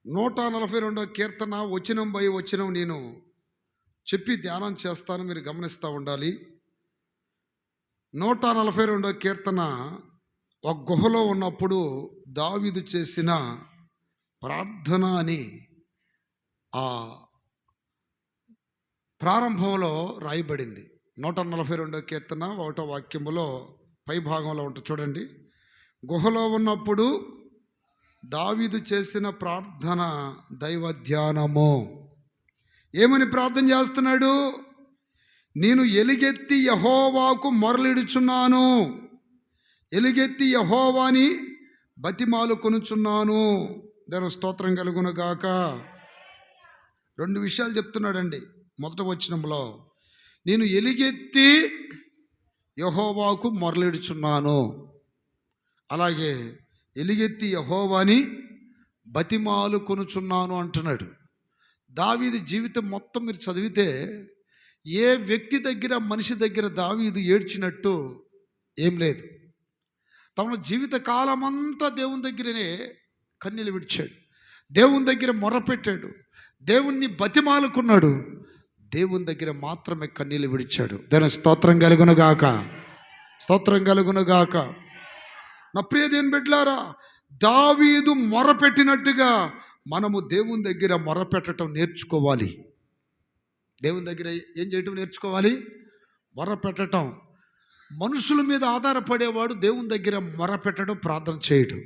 142 కీర్తన వచనం బై వచనం నేను చెప్పి ధ్యానం చేస్తాను, మీరు గమనిస్తూ ఉండాలి. 142 కీర్తన ఒక గుహలో ఉన్నప్పుడు దావీదు చేసిన ప్రార్థన అని ఆ ప్రారంభంలో రాయబడింది. 142 కీర్తన 1వ వాక్యములో పై భాగంలో ఉంటుంది చూడండి. గుహలో ఉన్నప్పుడు దావీదు చేసిన ప్రార్థన దైవ ధ్యానము. ఏమని ప్రార్థన చేస్తున్నాడు? నేను ఎలుగెత్తి యెహోవాకు మొరలిడుచున్నాను, ఎలుగెత్తి యెహోవాని బతిమాలు కొనుచున్నాను. దేవుని స్తోత్రం కలుగును గాక. 2 విషయాలు చెప్తున్నాడండి. మొదటి వచనంలో నేను ఎలుగెత్తి యెహోవాకు మొరలిడుచున్నాను, అలాగే ఎలుగెత్తి యెహోవాని బతిమాలు కొనుచున్నాను అంటున్నాడు. దావీదు జీవితం మొత్తం మీరు చదివితే ఏ వ్యక్తి దగ్గర, మనిషి దగ్గర దావీదు ఏడ్చినట్టు ఏం లేదు. తన జీవిత కాలమంతా దేవుని దగ్గరనే కన్నీళ్ళు విడిచాడు, దేవుని దగ్గర మొర్రపెట్టాడు, దేవుణ్ణి బతిమాలుకున్నాడు, దేవుని దగ్గర మాత్రమే కన్నీళ్ళు విడిచాడు. దేవుని స్తోత్రం కలుగునుగాక, స్తోత్రం కలుగునుగాక. నా ప్రియ దేవుని బిడ్డలారా, దావీదు మొరపెట్టినట్టుగా మనము దేవుని దగ్గర మొరపెట్టడం నేర్చుకోవాలి. దేవుని దగ్గర ఏం చేయటం నేర్చుకోవాలి? మొరపెట్టడం. మనుషుల మీద ఆధారపడేవాడు దేవుని దగ్గర మొరపెట్టడం, ప్రార్థన చేయడం.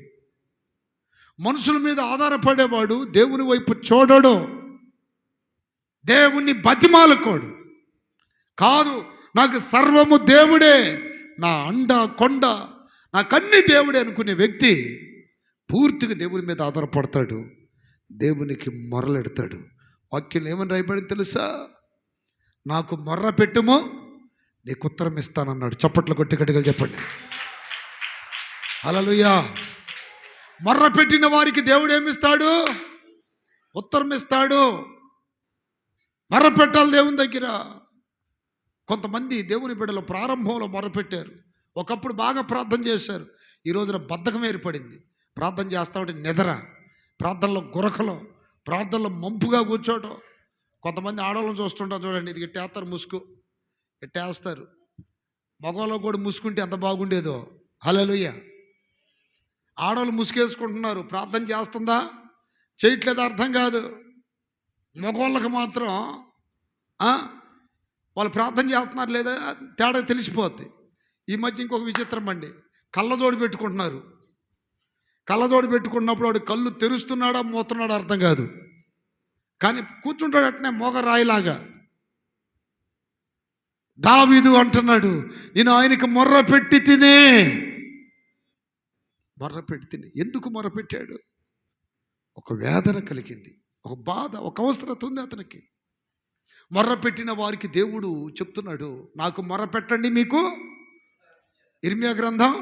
మనుషుల మీద ఆధారపడేవాడు దేవుని వైపు చూడడు, దేవుణ్ణి బతిమాలుకోడు. కాదు, నాకు సర్వము దేవుడే, నా అండ కొండ, నాకన్నీ దేవుడే అనుకునే వ్యక్తి పూర్తిగా దేవుని మీద ఆధారపడతాడు, దేవునికి మొరలెడతాడు. వాక్యం ఏమని రాయబడింది తెలుసా? నాకు మొర్ర పెట్టుమో నీకు ఉత్తరం ఇస్తానన్నాడు. చప్పట్లు కొట్టి గట్టిగా చెప్పండి హల్లెలూయా. మొర్ర పెట్టిన వారికి దేవుడు ఏమిస్తాడు? ఉత్తరం ఇస్తాడు. మొర్ర పెట్టాలి దేవుని దగ్గర. కొంతమంది దేవుని బిడ్డలు ప్రారంభంలో మొర్రపెట్టారు, ఒకప్పుడు బాగా ప్రార్థన చేశారు. ఈ రోజున బద్ధకం ఏర్పడింది. ప్రార్థన చేస్తామంటే నిద్ర, ప్రార్థనలో గురకలు, ప్రార్థనలో మంపుగా కూర్చోవటం. కొంతమంది ఆడవాళ్ళని చూస్తుంటాం చూడండి, ఇది ఇట్టేస్తారు, ముసుగు ఇట్టేస్తారు. మగవాళ్ళకు కూడా ముసుకుంటే ఎంత బాగుండేదో. హల్లెలూయా. ఆడవాళ్ళు ముసుగేసుకుంటున్నారు, ప్రార్థన చేస్తుందా చేయట్లేదు అర్థం కాదు. మగవాళ్ళకి మాత్రం వాళ్ళు ప్రార్థన చేస్తున్నారు లేదా తేడా తెలిసిపోద్ది. ఈ మధ్య ఇంకొక విచిత్రం అండి, కళ్ళజోడు పెట్టుకుంటున్నారు. కళ్ళజోడు పెట్టుకున్నప్పుడు వాడు కళ్ళు తెరుస్తున్నాడా మూతున్నాడా అర్థం కాదు, కానీ కూర్చుంటాడు అట్నే మోగ రాయిలాగా. దావీదు అంటున్నాడు, నేను ఆయనకి మొర్రపెట్టి తినే. మొర్రపెట్టి తిని ఎందుకు మొర్రపెట్టాడు? ఒక వేదన కలిగింది, ఒక బాధ, ఒక అవసరత ఉంది అతనికి. మొర్రపెట్టిన వారికి దేవుడు చెప్తున్నాడు, నాకు మొర్రపెట్టండి మీకు. ఇర్మియా గ్రంథం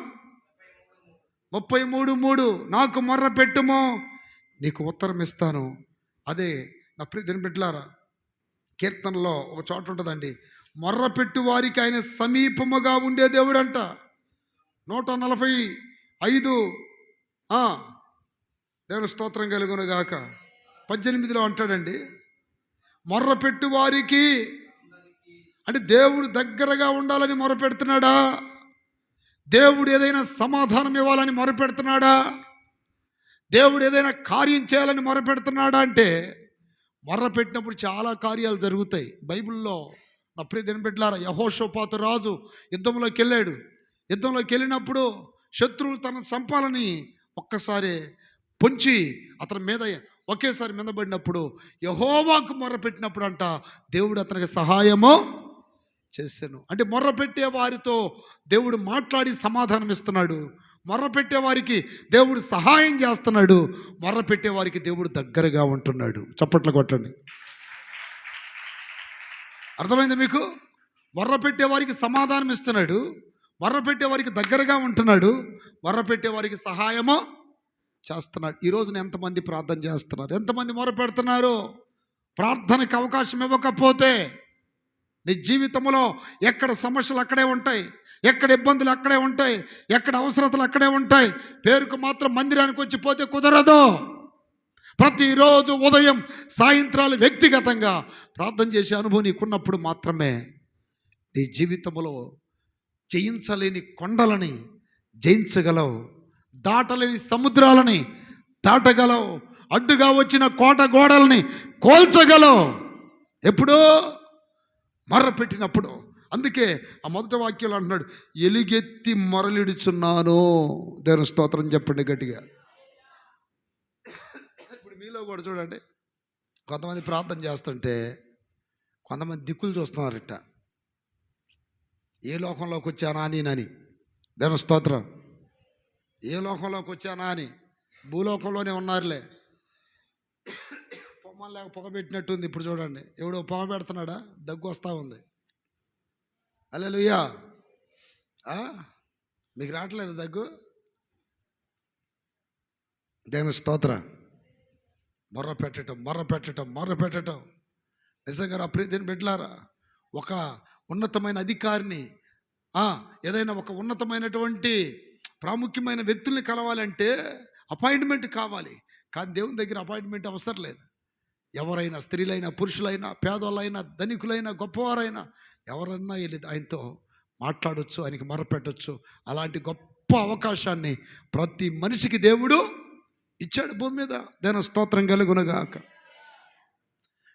33:3, నాకు మొర్ర పెట్టుమో నీకు ఉత్తరం ఇస్తాను. అదే నా ప్రియ దేవుని బిడ్డలారా, కీర్తనలో ఒక చోట ఉంటుందండి, మొర్ర పెట్టు వారికి ఆయన సమీపముగా ఉండే దేవుడు అంట. 145 దేవుని స్తోత్రం కలుగును గాక. 18లో అంటాడండి, మొర్ర పెట్టు వారికి అంటే దేవుడు దగ్గరగా ఉండాలని మొర్ర పెడుతున్నాడా? దేవుడు ఏదైనా సమాధానం ఇవ్వాలని మొరపెడుతున్నాడా? దేవుడు ఏదైనా కార్యం చేయాలని మొరపెడుతున్నాడా? అంటే మొర్రపెట్టినప్పుడు చాలా కార్యాలు జరుగుతాయి. బైబిల్లో నా ప్రియ దేవుని బిడ్డలారా, యెహోషాపాతు రాజు యుద్ధంలోకి వెళ్ళాడు. యుద్ధంలోకి వెళ్ళినప్పుడు శత్రువులు తన చంపాలని ఒక్కసారి పొంచి అతని మీద ఒకేసారి మీదపడినప్పుడు యెహోవాకు మొర్రపెట్టినప్పుడు అంట దేవుడు అతనికి సహాయము చేశాను. అంటే మొర్రపెట్టే వారితో దేవుడు మాట్లాడి సమాధానం ఇస్తున్నాడు, మొర్రపెట్టే వారికి దేవుడు సహాయం చేస్తున్నాడు, మొర్రపెట్టే వారికి దేవుడు దగ్గరగా ఉంటున్నాడు. చప్పట్లు కొట్టండి. అర్థమైంది మీకు? మొర్రపెట్టే వారికి సమాధానం ఇస్తున్నాడు, మొర్రపెట్టే వారికి దగ్గరగా ఉంటున్నాడు, మొర్రపెట్టే వారికి సహాయము చేస్తున్నాడు. ఈ రోజున ఎంతమంది ప్రార్థన చేస్తున్నారు? ఎంతమంది మొర్రపెడుతున్నారు? ప్రార్థనకు అవకాశం ఇవ్వకపోతే నీ జీవితంలో ఎక్కడ సమస్యలు అక్కడే ఉంటాయి, ఎక్కడ ఇబ్బందులు అక్కడే ఉంటాయి, ఎక్కడ అవసరతలు అక్కడే ఉంటాయి. పేరుకు మాత్రం మందిరానికి వచ్చి పోతే కుదరదు. ప్రతిరోజు ఉదయం సాయంత్రాలు వ్యక్తిగతంగా ప్రార్థన చేసే అనుభవం నీకున్నప్పుడు మాత్రమే నీ జీవితంలో జయించలేని కొండలని జయించగలవు, దాటలేని సముద్రాలని దాటగలవు, అడ్డుగా వచ్చిన కోట గోడల్ని కోల్చగలవు. ఎప్పుడో మర్ర పెట్టినప్పుడు. అందుకే ఆ మొదటి వాక్యంలో అంటున్నాడు, ఎలుగెత్తి మొరలిడుచున్నాను. దేవుని స్తోత్రం చెప్పండి గట్టిగా. ఇప్పుడు మీలో కూడా చూడండి, కొంతమంది ప్రార్థన చేస్తుంటే కొంతమంది దిక్కులు చూస్తున్నారట, ఏ లోకంలోకి వచ్చానా నేనని. దేవుని స్తోత్రం. ఏ లోకంలోకి వచ్చానా అని. భూలోకంలోనే ఉన్నారులే. పొమ్మలేక పొగ పెట్టినట్టుంది. ఇప్పుడు చూడండి, ఎవడో పొగ పెడుతున్నాడా, దగ్గు వస్తూ ఉంది. హల్లెలూయా. మీకు రావట్లేదు దగ్గు? దేవుని స్తోత్రం. మొర్ర పెట్టటం. నిజంగా నా ప్రియమైన బిడ్డలారా, ఒక ఉన్నతమైన అధికారిని, ఏదైనా ఒక ఉన్నతమైనటువంటి ప్రాముఖ్యమైన వ్యక్తుల్ని కలవాలంటే అపాయింట్మెంట్ కావాలి. కానీ దేవుని దగ్గర అపాయింట్మెంట్ అవసరం లేదు. ఎవరైనా, స్త్రీలైనా, పురుషులైనా, పేదోళ్ళైనా, ధనికులైనా, గొప్పవారైనా ఎవరన్నా వెళ్ళి ఆయనతో మాట్లాడవచ్చు, ఆయనకి మొరపెట్టవచ్చు. అలాంటి గొప్ప అవకాశాన్ని ప్రతి మనిషికి దేవుడు ఇచ్చాడు భూమి మీద. దేవుని స్తోత్రం కలుగునుగాక.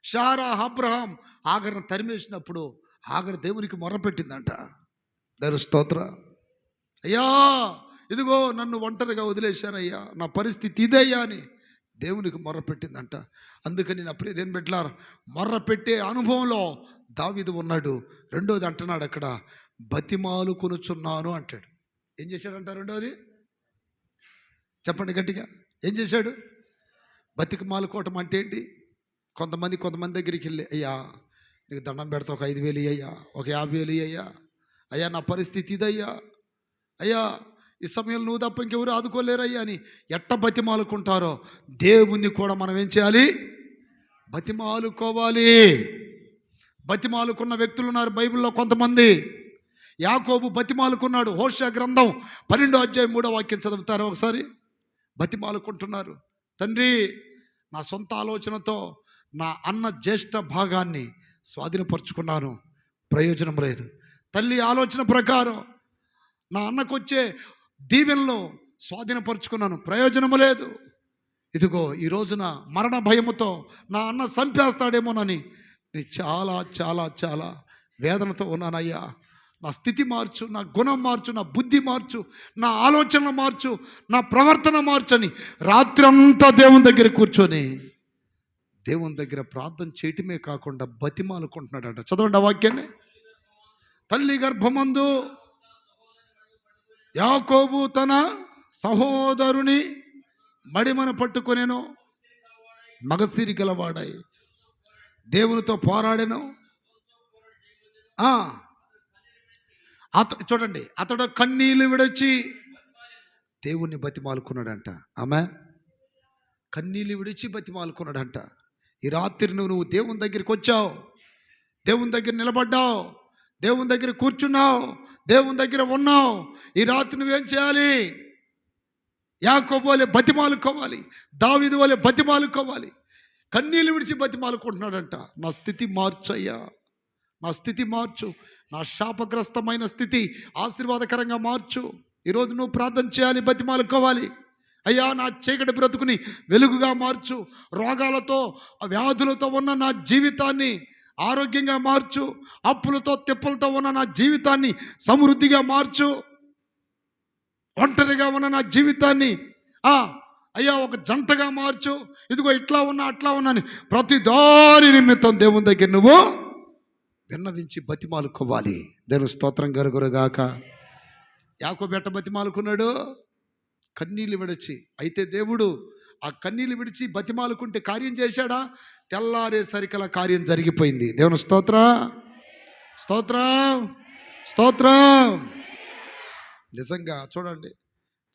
శారా అబ్రహాం ఆగర్ను తరిమేసినప్పుడు ఆగర్ దేవునికి మొరపెట్టిందంట. దేవుని స్తోత్రం. అయ్యా, ఇదిగో నన్ను ఒంటరిగా వదిలేశారయ్యా, నా పరిస్థితి ఇదయ్యా అని దేవునికి మొర్రపెట్టిందంట. అందుకని నా ప్రియ దేవుని బిడ్డలారా, మొర్రపెట్టే అనుభవంలో దావీదు ఉన్నాడు. రెండోది అంటున్నాడు అక్కడ, బతిమాలు కొనుచున్నాను అంటాడు. ఏం చేశాడంట రెండోది? చెప్పండి గట్టిగా. ఏం చేశాడు? బతిమాలుకోవటం అంటే ఏంటి? కొంతమంది దగ్గరికి వెళ్ళి, అయ్యా నీకు దండం పెడతా, ఒక 5,000 అయ్యా, ఒక 50,000 అయ్యా, అయ్యా నా పరిస్థితి ఇదయ్యా, అయ్యా ఈ సమయంలో నువ్వు తప్ప ఇంకెవరు ఆదుకోలేరయ్యా అని ఎట్ట బతిమాలుకుంటారో దేవుణ్ణి కూడా మనం ఏం చేయాలి? బతిమాలుకోవాలి. బతిమాలుకున్న వ్యక్తులు ఉన్నారు బైబిల్లో కొంతమంది. యాకోబు బతిమాలుకున్నాడు. హోషేయ గ్రంథం 12వ అధ్యాయం 3వ వాక్యం చదువుతారు ఒకసారి. బతిమాలుకుంటున్నారు, తండ్రి నా సొంత ఆలోచనతో నా అన్న జ్యేష్ఠ భాగాన్ని స్వాధీనపరుచుకున్నాను, ప్రయోజనం లేదు. తల్లి ఆలోచన ప్రకారం నా అన్నకు వచ్చే దీవెనలో స్వాధీనపరుచుకున్నాను, ప్రయోజనము లేదు. ఇదిగో ఈ రోజున మరణ భయముతో నా అన్న చంపేస్తాడేమోనని నేను చాలా చాలా చాలా వేదనతో ఉన్నానయ్యా. నా స్థితి మార్చు, నా గుణం మార్చు, నా బుద్ధి మార్చు, నా ఆలోచనలు మార్చు, నా ప్రవర్తన మార్చని రాత్రంతా దేవుని దగ్గర కూర్చొని దేవుని దగ్గర ప్రార్థన చేయటమే కాకుండా బతిమాలుకుంటున్నాడంట. చదవండి ఆ వాక్యాన్ని. తల్లి గర్భమందు యాకోబు తన సహోదరుని మడిమను పట్టుకొనేను, మగసిరి గలవాడై దేవునితో పోరాడెను. చూడండి, అతడు కన్నీళ్ళు విడిచి దేవుణ్ణి బతిమాలుకున్నాడంట. ఆమె కన్నీళ్ళు విడిచి బతిమాలుకున్నాడంట. ఈ రాత్రి నువ్వు దేవుని దగ్గరికి వచ్చావు, దేవుని దగ్గర నిలబడ్డావు, దేవుని దగ్గర కూర్చున్నావు, దేవుని దగ్గర ఉన్నావు. ఈ రాత్రి నువ్వేం చేయాలి? యాకోబు వలె బతిమాలుకోవాలి, దావీదు వలె బతిమాలుకోవాలి. కన్నీళ్ళు విడిచి బతిమాలుకుంటున్నాడంట. నా స్థితి మార్చయ్యా, నా స్థితి మార్చు, నా శాపగ్రస్తమైన స్థితి ఆశీర్వాదకరంగా మార్చు. ఈరోజు నువ్వు ప్రార్థన చేయాలి, బతిమాలుకోవాలి. అయ్యా నా చీకటి బ్రతుకుని వెలుగుగా మార్చు, రోగాలతో వ్యాధులతో ఉన్న నా జీవితాన్ని ఆరోగ్యంగా మార్చు, అప్పులతో తిప్పలతో ఉన్న నా జీవితాన్ని సమృద్ధిగా మార్చు, ఒంటరిగా ఉన్న నా జీవితాన్ని అయ్యా ఒక జంటగా మార్చు. ఇదిగో ఇట్లా ఉన్నా అట్లా ఉన్నాను, ప్రతి దారి నిమిత్తం దేవుని దగ్గర నువ్వు విన్నవించి బతిమాలుకోవాలి. దేవుని స్తోత్రం కలుగునుగాక. యాకోబు ఎట్ట బతిమాలుకున్నాడు? కన్నీళ్ళు విడిచి. అయితే దేవుడు ఆ కన్నీళ్ళు విడిచి బతిమాలుకుంటే కార్యం చేశాడా? తెల్లారేసరికల కార్యం జరిగిపోయింది. దేవుని స్తోత్రం, స్తోత్రం, స్తోత్రం. నిజంగా చూడండి,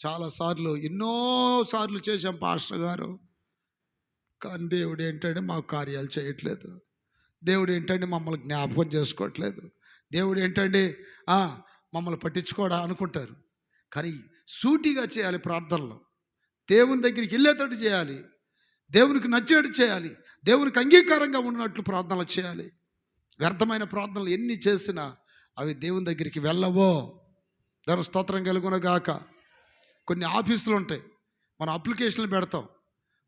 చాలాసార్లు ఎన్నోసార్లు చేశాం పాస్టర్ గారు, కానీ దేవుడు ఏంటంటే మాకు కార్యాలు చేయట్లేదు, దేవుడు ఏంటంటే మమ్మల్ని జ్ఞాపకం చేసుకోవట్లేదు, దేవుడు ఏంటంటే మమ్మల్ని పట్టించుకోడా అనుకుంటారు. కానీ సూటిగా చేయాలి ప్రార్థనలో, దేవుని దగ్గరికి వెళ్ళేటట్టు చేయాలి. దేవునికి నచ్చినట్టు చేయాలి, దేవునికి అంగీకారంగా ఉన్నట్లు ప్రార్థనలు చేయాలి. వ్యర్థమైన ప్రార్థనలు ఎన్ని చేసినా అవి దేవుని దగ్గరికి వెళ్ళవో. దాని స్తోత్రం కలుగునగాక. కొన్ని ఆఫీసులు ఉంటాయి, మనం అప్లికేషన్లు పెడతాం,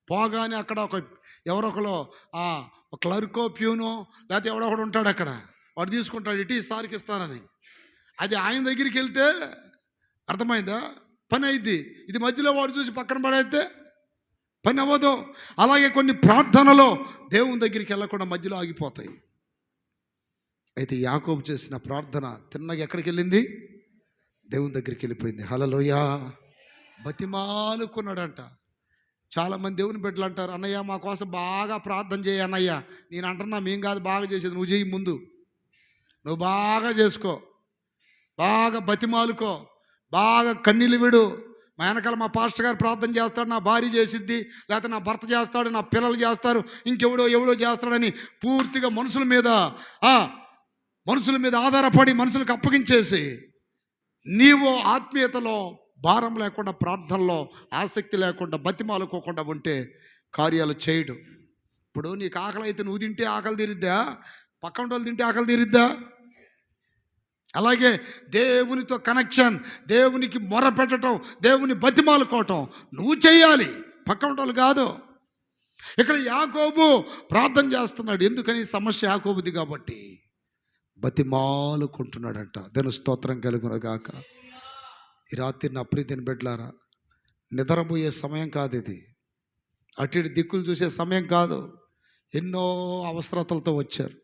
పోగానే అక్కడ ఎవరొకరు ఒక క్లర్కో ప్యూనో లేకపోతే ఎవడొకడు ఉంటాడు అక్కడ, వాడు తీసుకుంటాడు ఇటీ సార్కి ఇస్తానని. అది ఆయన దగ్గరికి వెళ్తే అర్థమైందా, పని అయింది. ఇది మధ్యలో వాడు చూసి పక్కన పడైతే పని అవ్వదు. అలాగే కొన్ని ప్రార్థనలో దేవుని దగ్గరికి వెళ్ళకుండా మధ్యలో ఆగిపోతాయి. అయితే యాకోబు చేసిన ప్రార్థన తిన్నగా ఎక్కడికి వెళ్ళింది? దేవుని దగ్గరికి వెళ్ళిపోయింది. హల్లెలూయా. బతిమాలుకున్నాడంట. చాలామంది దేవుని బిడ్డలు అంటారు, అన్నయ్య మా కోసం బాగా ప్రార్థన చేయి అన్నయ్య. నేను అంటున్నా, మేము కాదు బాగా చేసేది, నువ్వు చేయి. ముందు నువ్వు బాగా చేసుకో, బాగా బతిమాలుకో, బాగా కన్నీళ్ళు విడు. మా వెనకాల మా పాస్టర్ గారు ప్రార్థన చేస్తాడు, నా భార్య చేసిద్ది, లేకపోతే నా భర్త చేస్తాడు, నా పిల్లలు చేస్తారు, ఇంకెవడో చేస్తాడని పూర్తిగా మనుషుల మీద ఆధారపడి మనుషులకు అప్పగించేసి నీవు ఆత్మీయతలో భారం లేకుండా, ప్రార్థనలో ఆసక్తి లేకుండా, బతిమాలుకోకుండా ఉంటే కార్యాలు చేయడు. ఇప్పుడు నీకు ఆకలి అయితే నువ్వు తింటే ఆకలి తీరిద్దా? పక్కన వాళ్ళు తింటే ఆకలి తీరిద్దా? అలాగే దేవునితో కనెక్షన్, దేవునికి మొర పెట్టడం, దేవుని బతిమాలుకోవటం నువ్వు చేయాలి, పక్కన వాళ్ళు కాదు. ఇక్కడ యాకోబు ప్రార్థన చేస్తున్నాడు. ఎందుకని? సమస్య యాకోబుది కాబట్టి బతిమాలుకుంటున్నాడంట. దేవుని స్తోత్రం కలుగునగాక. ఈ రాత్రి నా ప్రీతిని బిడ్డలారా, నిద్రపోయే సమయం కాదు ఇది, అటు ఇటు దిక్కులు చూసే సమయం కాదు. ఎన్నో అవసరతలతో వచ్చారు,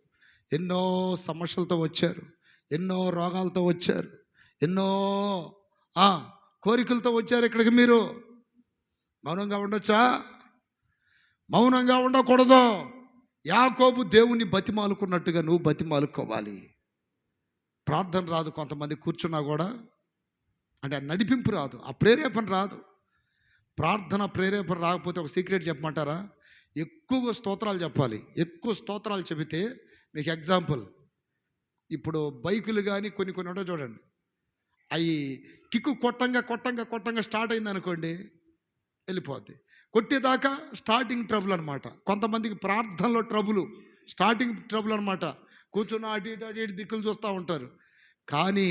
ఎన్నో సమస్యలతో వచ్చారు, ఎన్నో రోగాలతో వచ్చారు, ఎన్నో కోరికలతో వచ్చారు. ఇక్కడికి మీరు మౌనంగా ఉండొచ్చా? మౌనంగా ఉండకూడదు. యాకోబు దేవుని బతిమాలుకున్నట్టుగా నువ్వు బతిమాలుకోవాలి. ప్రార్థన రాదు కొంతమంది కూర్చున్నా కూడా, అంటే ఆ నడిపింపు రాదు, ఆ ప్రేరేపణ రాదు. ప్రార్థన ప్రేరేపణ రాకపోతే ఒక సీక్రెట్ చెప్పమంటారా? ఎక్కువగా స్తోత్రాలు చెప్పాలి. ఎక్కువ స్తోత్రాలు చెబితే, మీకు ఎగ్జాంపుల్, ఇప్పుడు బైకులు కానీ కొన్ని ఉంటాయి చూడండి, అవి కిక్కు కొట్టంగా స్టార్ట్ అయింది అనుకోండి, వెళ్ళిపోద్ది. కొట్టేదాకా స్టార్టింగ్ ట్రబుల్ అనమాట. కొంతమందికి ప్రార్థనలో ట్రబుల్, స్టార్టింగ్ ట్రబుల్ అనమాట. కూర్చున్న అటు ఇటు దిక్కులు చూస్తూ ఉంటారు. కానీ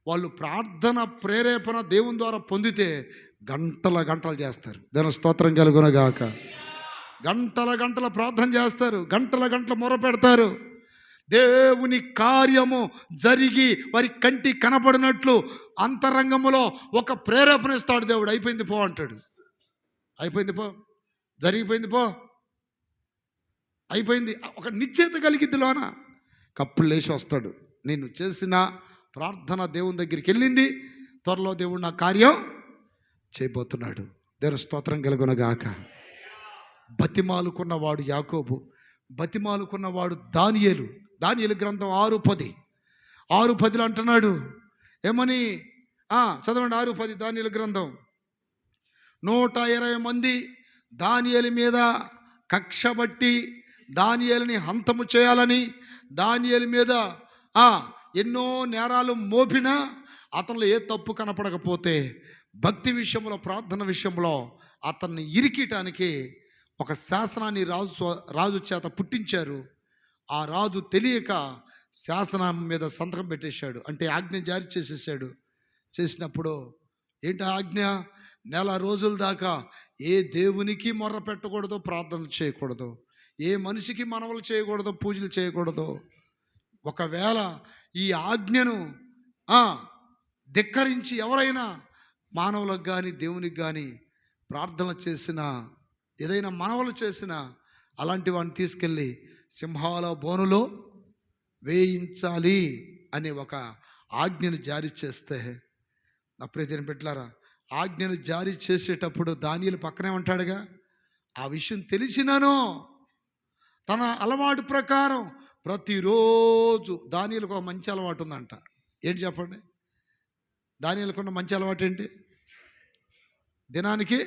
వాళ్ళు ప్రార్థన ప్రేరేపణ దేవుని ద్వారా పొందితే గంటలు చేస్తారు. దేవుని స్తోత్రం కలుగునగాక. గంటల ప్రార్థన చేస్తారు, గంటల మొర పెడతారు. దేవుని కార్యము జరిగి వారి కంటి కనపడినట్లు అంతరంగములో ఒక ప్రేరేపణ ఇస్తాడు దేవుడు. అయిపోయింది పో అంటాడు. అయిపోయింది పో, జరిగిపోయింది పో, అయిపోయింది. ఒక నిశ్చేత కలిగిద్దిలోన కప్పులు లేచి వస్తాడు. నేను చేసిన ప్రార్థన దేవుని దగ్గరికి వెళ్ళింది, త్వరలో దేవుడు నా కార్యం చేయబోతున్నాడు. దేవుని స్తోత్రం కలుగునగాక. బతిమాలుకున్నవాడు యాకోబు, బతిమాలుకున్నవాడు దానియేలు గ్రంథం 6:10 అంటున్నాడు. ఏమని? చదవండి 6:10 దానియేలు గ్రంథం. 120 మంది దానియేలు మీద కక్ష బట్టి దానియేలుని హంతము చేయాలని, దానియేలు మీద ఎన్నో నేరాలు మోపినా అతనిలో ఏ తప్పు కనపడకపోతే భక్తి విషయంలో, ప్రార్థన విషయంలో అతన్ని ఇరికిటానికి ఒక శాసనాన్ని రాజు చేత పుట్టించారు. ఆ రాజు తెలియక శాసనం మీద సంతకం పెట్టేశాడు, అంటే ఆజ్ఞ జారీ చేసేసాడు. చేసినప్పుడు ఏంటి ఆజ్ఞ? 1 రోజుల దాకా ఏ దేవునికి మొర్ర పెట్టకూడదు, ప్రార్థన చేయకూడదు, ఏ మనిషికి మనవలు చేయకూడదు, పూజలు చేయకూడదు. ఒకవేళ ఈ ఆజ్ఞను ధిక్కరించి ఎవరైనా మానవులకు కానీ దేవునికి కానీ ప్రార్థన చేసినా, ఏదైనా మనవలు చేసినా, అలాంటి వాడిని తీసుకెళ్ళి సింహాల బోనులో వేయించాలి అనే ఒక ఆజ్ఞను జారీ చేస్తే, నా ప్రియమైన బిడ్డలారా, ఆజ్ఞను జారీ చేసేటప్పుడు దానియేలు పక్కనే ఉంటాడుగా. ఆ విషయం తెలిసినాను తన అలవాటు ప్రకారం ప్రతిరోజు దానియేలుకు ఒక మంచి అలవాటు ఉందంట. ఏంటి చెప్పండి? దానియేలుకున్న మంచి అలవాటు ఏంటి? దినానికి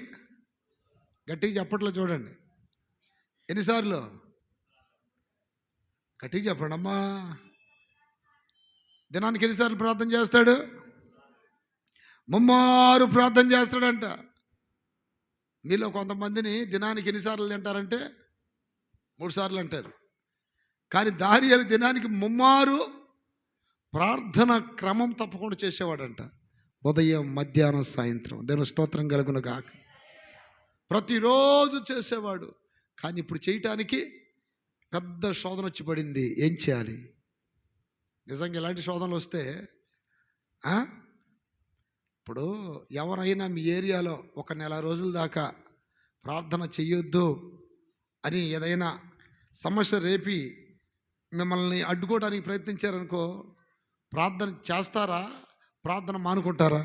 గట్టిగా చెప్పట్లో చూడండి, ఎన్నిసార్లు? గట్టిగా చెప్పండి అమ్మా. దినానికి ఎన్నిసార్లు ప్రార్థన చేస్తాడు? 3 ప్రార్థన చేస్తాడంట. మీలో కొంతమందిని దినానికి ఎన్నిసార్లు తింటారంటే 3 సార్లు అంటారు. కానీ దానియేలు దినానికి ముమ్మారు ప్రార్థన క్రమం తప్పకుండా చేసేవాడంట. ఉదయం, మధ్యాహ్నం, సాయంత్రం. దేవుని స్తోత్రం కలుగును గాక. ప్రతిరోజు చేసేవాడు. కానీ ఇప్పుడు చేయటానికి పెద్ద శోధన వచ్చి పడింది. ఏం చేయాలి? నిజంగా ఇలాంటి శోధనలు వస్తే ఇప్పుడు ఎవరైనా మీ ఏరియాలో ఒక నెల రోజుల దాకా ప్రార్థన చెయ్యొద్దు అని ఏదైనా సమస్య రేపి మిమ్మల్ని అడ్డుకోవడానికి ప్రయత్నించారనుకో, ప్రార్థన చేస్తారా? ప్రార్థన మానుకుంటారా?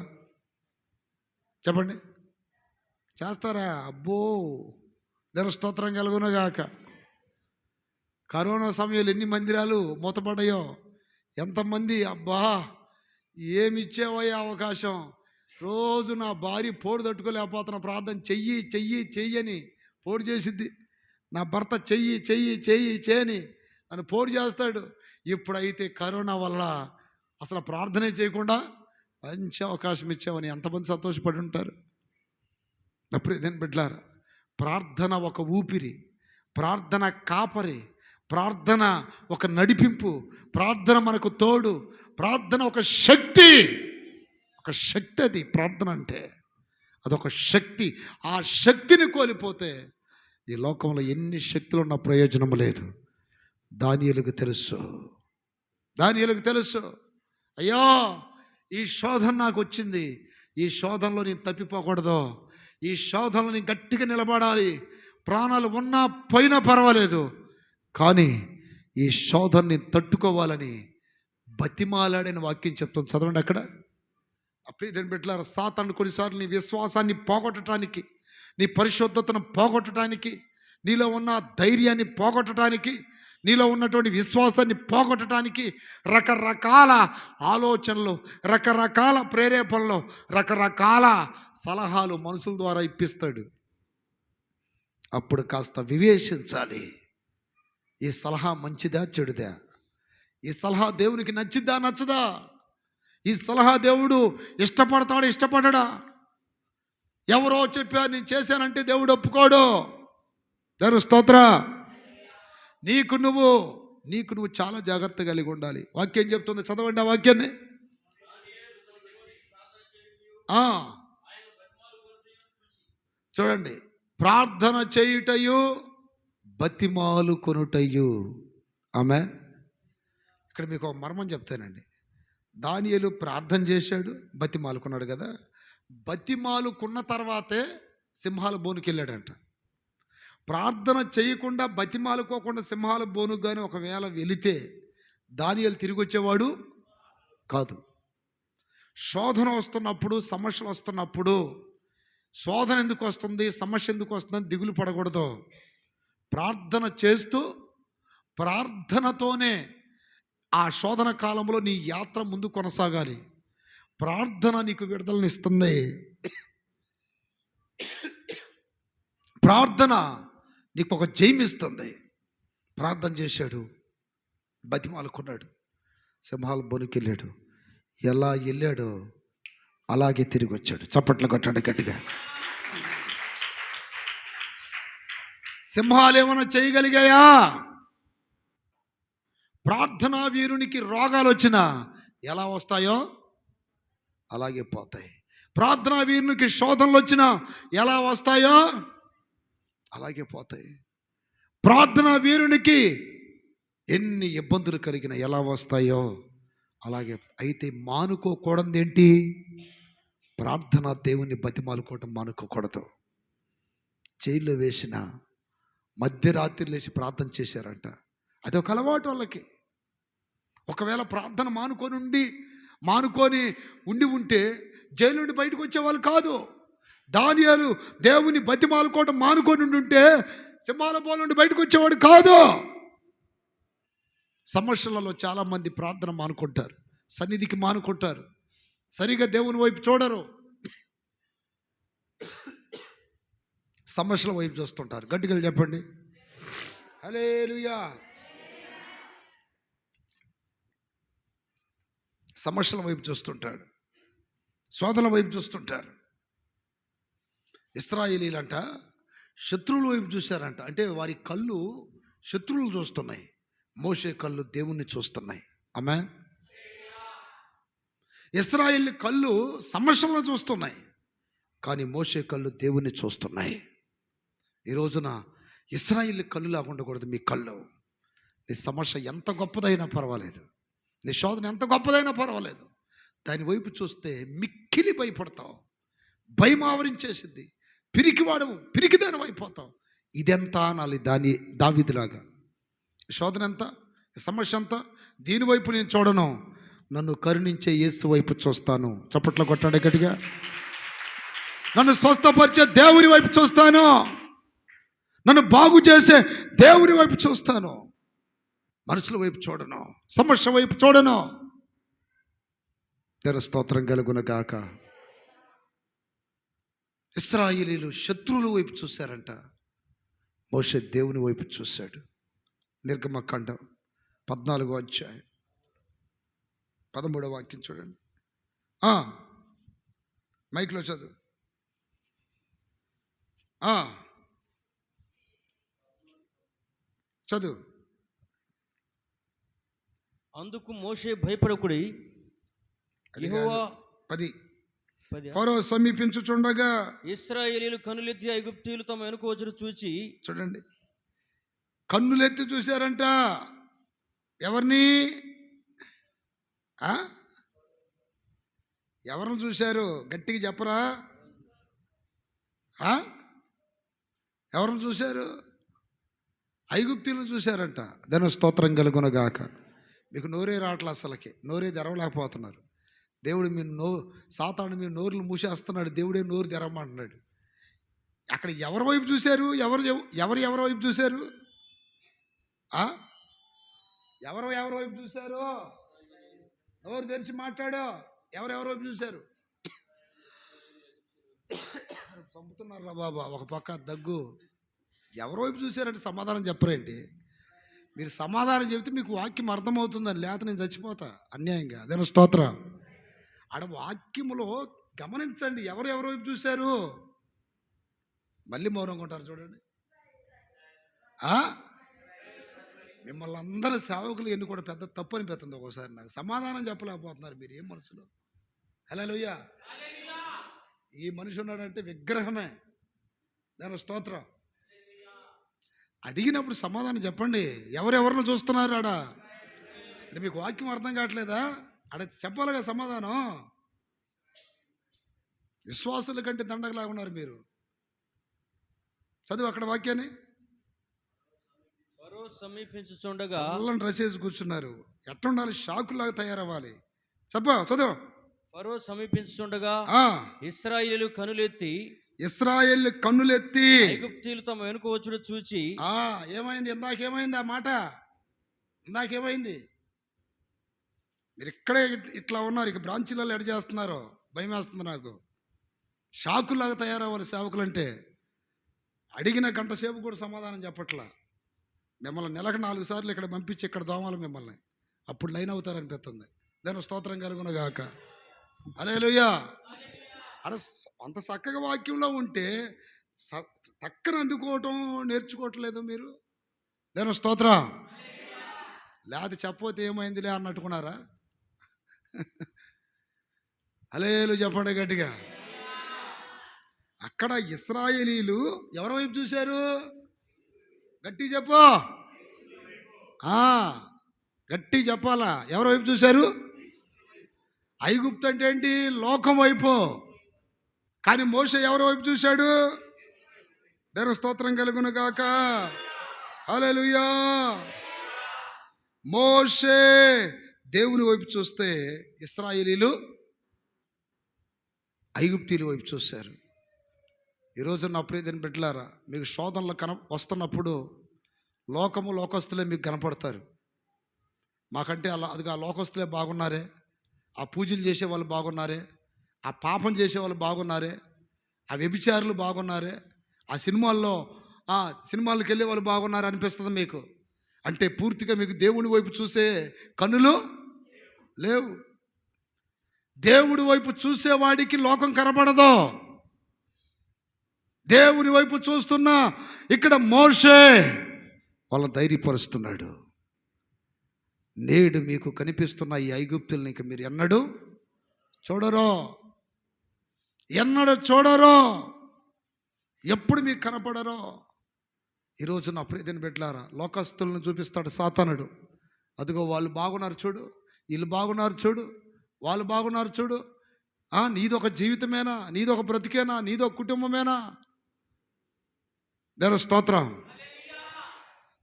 చెప్పండి, చేస్తారా? అబ్బో, దేవుని స్తోత్రం కలుగునుగాక. కరోనా సమయంలో ఎన్ని మందిరాలు మూతపడ్డాయో, ఎంతమంది అబ్బా ఏమి ఇచ్చేవయ్యా అవకాశం, రోజు నా భార్య పోడు తట్టుకోలేకపోతున్నా, ప్రార్థన చెయ్యి చెయ్యి చెయ్యి అని పోడు చేసిద్ది. నా భర్త చెయ్యి చెయ్యి చెయ్యి చేయని నన్ను పోడు చేస్తాడు. ఇప్పుడైతే కరోనా వల్ల అసలు ప్రార్థనే చేయకుండా మంచి అవకాశం ఇచ్చామని ఎంతమంది సంతోషపడి ఉంటారు. అప్పుడు ఇదేం బిడ్డలారా, ప్రార్థన ఒక ఊపిరి, ప్రార్థన కాపరి, ప్రార్థన ఒక నడిపింపు, ప్రార్థన మనకు తోడు, ప్రార్థన ఒక శక్తి. ఒక శక్తి అది. ప్రార్థన అంటే అదొక శక్తి. ఆ శక్తిని కోల్పోతే ఈ లోకంలో ఎన్ని శక్తులు ఉన్న ప్రయోజనం లేదు. దానియేలుకు తెలుసు, అయ్యో ఈ శోధన నాకు వచ్చింది, ఈ శోధనలో నేను తప్పిపోకూడదు, ఈ శోధనలో నేను గట్టిగా నిలబడాలి, ప్రాణాలు ఉన్నా పోయినా పర్వాలేదు, కానీ ఈ శోధనని తట్టుకోవాలని బతిమాలాడిన వాక్యం చెప్తుంది. చదవండి అక్కడ. అప్పుడు దాన్ని పెట్టారు. సాతాను కొన్నిసార్లు నీ విశ్వాసాన్ని పోగొట్టడానికి, నీ పరిశుద్ధతను పోగొట్టడానికి, నీలో ఉన్న ధైర్యాన్ని పోగొట్టడానికి, నీలో ఉన్నటువంటి విశ్వాసాన్ని పోగొట్టడానికి రకరకాల ఆలోచనలు, రకరకాల ప్రేరేపణలు, రకరకాల సలహాలు మనుషుల ద్వారా ఇప్పిస్తాడు. అప్పుడు కాస్త వివేచించాలి. ఈ సలహా మంచిదా చెడుదా? ఈ సలహా దేవునికి నచ్చిద్దా నచ్చదా? ఈ సలహా దేవుడు ఇష్టపడతాడా ఇష్టపడడా? ఎవరో చెప్పారు నేను చేశానంటే దేవుడు ఒప్పుకోడు. దేవుని స్తోత్రం. నీకు నువ్వు చాలా జాగ్రత్త కలిగి ఉండాలి. వాక్యం చెప్తుంది, చదవండి ఆ వాక్యాన్ని. చూడండి, ప్రార్థన చేయుటయు బతిమాలు కొనుటయు. ఆమె ఇక్కడ మీకు ఒక మర్మం చెప్తానండి. దానియేలు ప్రార్థన చేశాడు, బతిమాలుకున్నాడు కదా. బతిమాలుకున్న తర్వాతే సింహాల బోనుకి వెళ్ళాడంట. ప్రార్థన చేయకుండా బతిమాలుకోకుండా సింహాల బోనుకు కానీ ఒకవేళ వెళితే దానియేలు తిరిగి వచ్చేవాడు కాదు. శోధన వస్తున్నప్పుడు, సమస్యలు వస్తున్నప్పుడు, శోధన ఎందుకు వస్తుంది, సమస్య ఎందుకు వస్తుందని దిగులు పడకూడదు. ప్రార్థన చేస్తూ ప్రార్థనతోనే ఆ శోధన కాలంలో నీ యాత్ర ముందు కొనసాగాలి. ప్రార్థన నీకు విడుదలనిస్తుంది. ప్రార్థన నీకు ఒక జయమిస్తుంది. ప్రార్థన చేశాడు, బతిమాలుకున్నాడు, సింహాల బోనుకి వెళ్ళాడు. ఎలా వెళ్ళాడో అలాగే తిరిగి వచ్చాడు. చప్పట్లు కొట్టాడు గట్టిగా. సింహాలు ఏమైనా చేయగలిగాయా? ప్రార్థనా వీరునికి రోగాలు వచ్చినా ఎలా వస్తాయో అలాగే పోతాయి. ప్రార్థనా వీరునికి శోధనలు వచ్చినా ఎలా వస్తాయో అలాగే పోతాయి. ప్రార్థనా వీరునికి ఎన్ని ఇబ్బందులు కలిగినా ఎలా వస్తాయో అలాగే. అయితే మానుకోకూడదు ఏంటి? ప్రార్థన, దేవుని బతిమాలుకోవటం మానుకోకూడదు. జైల్లో వేసిన మధ్యరాత్రి లేచి ప్రార్థన చేశారంట. అది ఒక అలవాటు వాళ్ళకి. ఒకవేళ ప్రార్థన మానుకొని ఉంటే జైలు నుండి బయటకు వచ్చేవాళ్ళు కాదు. దానియేలు దేవుని బతిమాలుకోవటం మానుకొని ఉంటే సింహాల బోల నుండి బయటకు వచ్చేవాడు కాదు. సమస్యలలో చాలామంది ప్రార్థన మానుకుంటారు, సన్నిధికి మానుకుంటారు, సరిగా దేవుని వైపు చూడరు, సమస్యల వైపు చూస్తుంటారు. గట్టిగా చెప్పండి హల్లెలూయా. సమస్యల వైపు చూస్తుంటాడు, శోధనల వైపు చూస్తుంటారు. ఇశ్రాయేలీలంట శత్రువుల వైపు చూశారంట. అంటే వారి కళ్ళు శత్రువులు చూస్తున్నాయి, మోషే కళ్ళు దేవుణ్ణి చూస్తున్నాయి. ఆమేన్. ఇశ్రాయేలు కళ్ళు సమస్యలను చూస్తున్నాయి, కానీ మోషే కళ్ళు దేవుణ్ణి చూస్తున్నాయి. ఈ రోజున ఇశ్రాయేలు కళ్ళు లాగా ఉండకూడదు మీ కళ్ళు. నీ సమస్య ఎంత గొప్పదైనా పర్వాలేదు, నీ శోధన ఎంత గొప్పదైనా పర్వాలేదు, దాని వైపు చూస్తే మిక్కిలి భయపడతావు, భయం ఆవరించేసింది, పిరికివాడవు, పిరికిదానం అయిపోతావు. ఇదెంత అనాలి దాని దావీదులాగా. శోధన ఎంత, సమస్య ఎంత, దీనివైపు నేను చూడను, నన్ను కరుణించే యేసు వైపు చూస్తాను. చప్పట్లో కొట్టండి గట్టిగా. నన్ను స్వస్థపరిచే దేవుని వైపు చూస్తాను, నన్ను బాగు చేసే దేవుని వైపు చూస్తాను. మనుషుల వైపు చూడను, సమస్య వైపు చూడను. దేవుని స్తోత్రం కలుగును గాక. ఇశ్రాయేలీలు శత్రువుల వైపు చూశారంట, మోషే దేవుని వైపు చూశాడు. నిర్గమకాండం 14వ అధ్యాయం 13వ వాక్యం చూడండి. మైక్లో చదువు. చదువు. అందుకు మోషే భయపడకుడి, యెహోవా 10 ఫరో సమీపించుచుండగా ఇశ్రాయేలీయులు కన్నులెత్తి ఐగుప్తీయులు తమ వెనుక వచ్చుట చూచి. చూడండి, కన్నులెత్తి చూశారంట. ఎవరిని? ఎవరిని చూశారు? గట్టిగా చెప్పరా? ఎవరిని చూశారు? ఐగుప్తీయులను చూశారంట. దాని స్తోత్రం కలుగునగాక. మీకు నోరే రావట్లే, అసలకి నోరే తెరవలేకపోతున్నారు. దేవుడు సాతాను మీ నోరులు మూసేస్తున్నాడు, దేవుడే నోరు తెరవమంటున్నాడు. అక్కడ ఎవరి వైపు చూశారు? ఎవరి వైపు చూశారు? ఎవరి వైపు చూశారు? నోరు తెరిచి మాట్లాడు. ఎవరెవరి వైపు చూశారు? చంపుతున్నారు రా బాబా, ఒక పక్క దగ్గు. ఎవరి వైపు చూశారంటే సమాధానం చెప్పరేంటి? మీరు సమాధానం చెబితే మీకు వాక్యం అర్థమవుతుందని, లేకపోతే నేను చచ్చిపోతా అన్యాయంగా. అదే స్తోత్రం. ఆడ వాక్యములో గమనించండి, ఎవరి వైపు చూశారు. మళ్ళీ మౌనంగా ఉంటారు చూడండి. మిమ్మల్ని అందరూ సేవకులు ఎన్ని కూడా పెద్ద తప్పు అనిపిస్తుంది ఒకసారి. నాకు సమాధానం చెప్పలేకపోతున్నారు మీరు. ఏం మనుషులు? హల్లెలూయా. ఈ మనిషి ఉన్నాడంటే విగ్రహమే. దాని స్తోత్రం. అడిగినప్పుడు సమాధానం చెప్పండి. ఎవరెవరిని చూస్తున్నారు ఆడ? అంటే మీకు వాక్యం అర్థం కావట్లేదా? ఆడ చెప్పాలిగా సమాధానం. విశ్వాసుల కంటే దండగలాగా ఉన్నారు మీరు. చదువు అక్కడ వాక్యాన్ని. ఫరో సమీపించుచుండగా అల్లని రసేసి కూర్చున్నారు. ఎట్లుండాలి? షాకులాగా తయారవ్వాలి. చదువు. ఫరో సమీపించుచుండగా ఇశ్రాయేలీయులు కన్నులెత్తి ఐగుప్తీయులు తమ వెనుక వచ్చుట చూచి. ఏమైంది? ఇందాకేమైంది ఆ మాట? ఇందాకేమైంది? మీరు ఇక్కడే ఇట్లా ఉన్నారు, ఇక బ్రాంచీలలో ఎడ చేస్తున్నారు? భయం వేస్తుంది నాకు. షాకులాగా తయారవ్వాలి సేవకులు అంటే. అడిగిన గంట సేపు కూడా సమాధానం చెప్పట్లా. మిమ్మల్ని నెలకు 4 సార్లు ఇక్కడ పంపించి ఇక్కడ దోమాలి మిమ్మల్ని, అప్పుడు లైన్ అవుతారనిపిస్తుంది. దాని స్తోత్రం కలుగునగాక. హల్లెలూయా. అక్కడ అంత చక్కగా వాక్యంలో ఉంటే టక్కన అందుకోవటం నేర్చుకోవట్లేదు మీరు. దాని స్తోత్రం. లేకపోతే చెప్పపోతే ఏమైందిలే అన్నట్టుకున్నారా? హల్లెలూయా చెప్పండి గట్టిగా. అక్కడ ఇశ్రాయేలీలు ఎవరి వైపు చూశారు? గట్టిగా చెప్పు. గట్టిగా చెప్పాలా? ఎవరి వైపు చూశారు? ఐగుప్తు అంటే ఏంటి? లోకం వైపు. కానీ మోషే ఎవరి వైపు చూశాడు? దేవుని స్తోత్రం కలుగును గాక. హల్లెలూయా. మోషే దేవుని వైపు చూస్తే ఇశ్రాయేలీలు ఐగుప్తీయుల వైపు చూశారు. ఈరోజు నా ప్రియమైన బిడ్డలారా, మీకు శోధనలు వస్తున్నప్పుడు లోకస్తులే మీకు కనపడతారు. మాకంటే అదిగా లోకస్తులే బాగున్నారే, ఆ పూజలు చేసేవాళ్ళు బాగున్నారే, ఆ పాపం చేసేవాళ్ళు బాగున్నారే, ఆ వ్యభిచారులు బాగున్నారే, ఆ సినిమాలకు వెళ్ళే వాళ్ళు బాగున్నారు అనిపిస్తుంది మీకు. అంటే పూర్తిగా మీకు దేవుని వైపు చూసే కన్నులు లేవు. దేవుడి వైపు చూసేవాడికి లోకం కనబడదు. దేవుని వైపు చూస్తున్నా ఇక్కడ మోషే వాళ్ళని ధైర్యపరుస్తున్నాడు. నేడు మీకు కనిపిస్తున్న ఈ ఐగుప్తుల్ని ఇక మీరు ఎన్నడూ చూడరో, ఎన్నడూ చూడరో, ఎప్పుడు మీకు కనపడరో. ఈరోజు నా ప్రియమైన బిడ్డలారా, లోకస్తులను చూపిస్తాడు సాతానుడు. అదిగో వాళ్ళు బాగున్నారు చూడు, వీళ్ళు బాగున్నారు చూడు, వాళ్ళు బాగున్నారు చూడు, నీదొక జీవితమేనా, నీదొక బ్రతికేనా, నీదొక కుటుంబమేనా? దేవుని స్తోత్రం.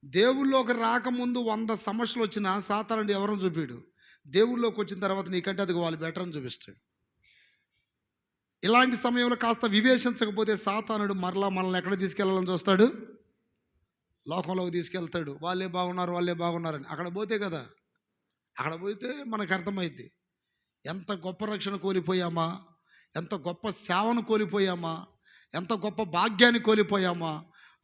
దేవుళ్ళలోకి రాకముందు 100 సమస్యలు వచ్చినా సాతానుడు ఎవరిని చూపిడు. దేవుళ్ళలోకి వచ్చిన తర్వాత నీకంటే అది వాళ్ళు బెటర్ అని చూపిస్తాడు. ఇలాంటి సమయంలో కాస్త వివేచించకపోతే సాతానుడు మరలా మనల్ని ఎక్కడ తీసుకెళ్ళాలని చూస్తాడు? లోకంలోకి తీసుకెళ్తాడు. వాళ్ళే బాగున్నారని. అక్కడ పోతే కదా, అక్కడ పోతే మనకు అర్థమైద్ది ఎంత గొప్ప రక్షణ కోల్పోయామా, ఎంత గొప్ప సేవను కోల్పోయామా, ఎంత గొప్ప భాగ్యాన్ని కోల్పోయామా,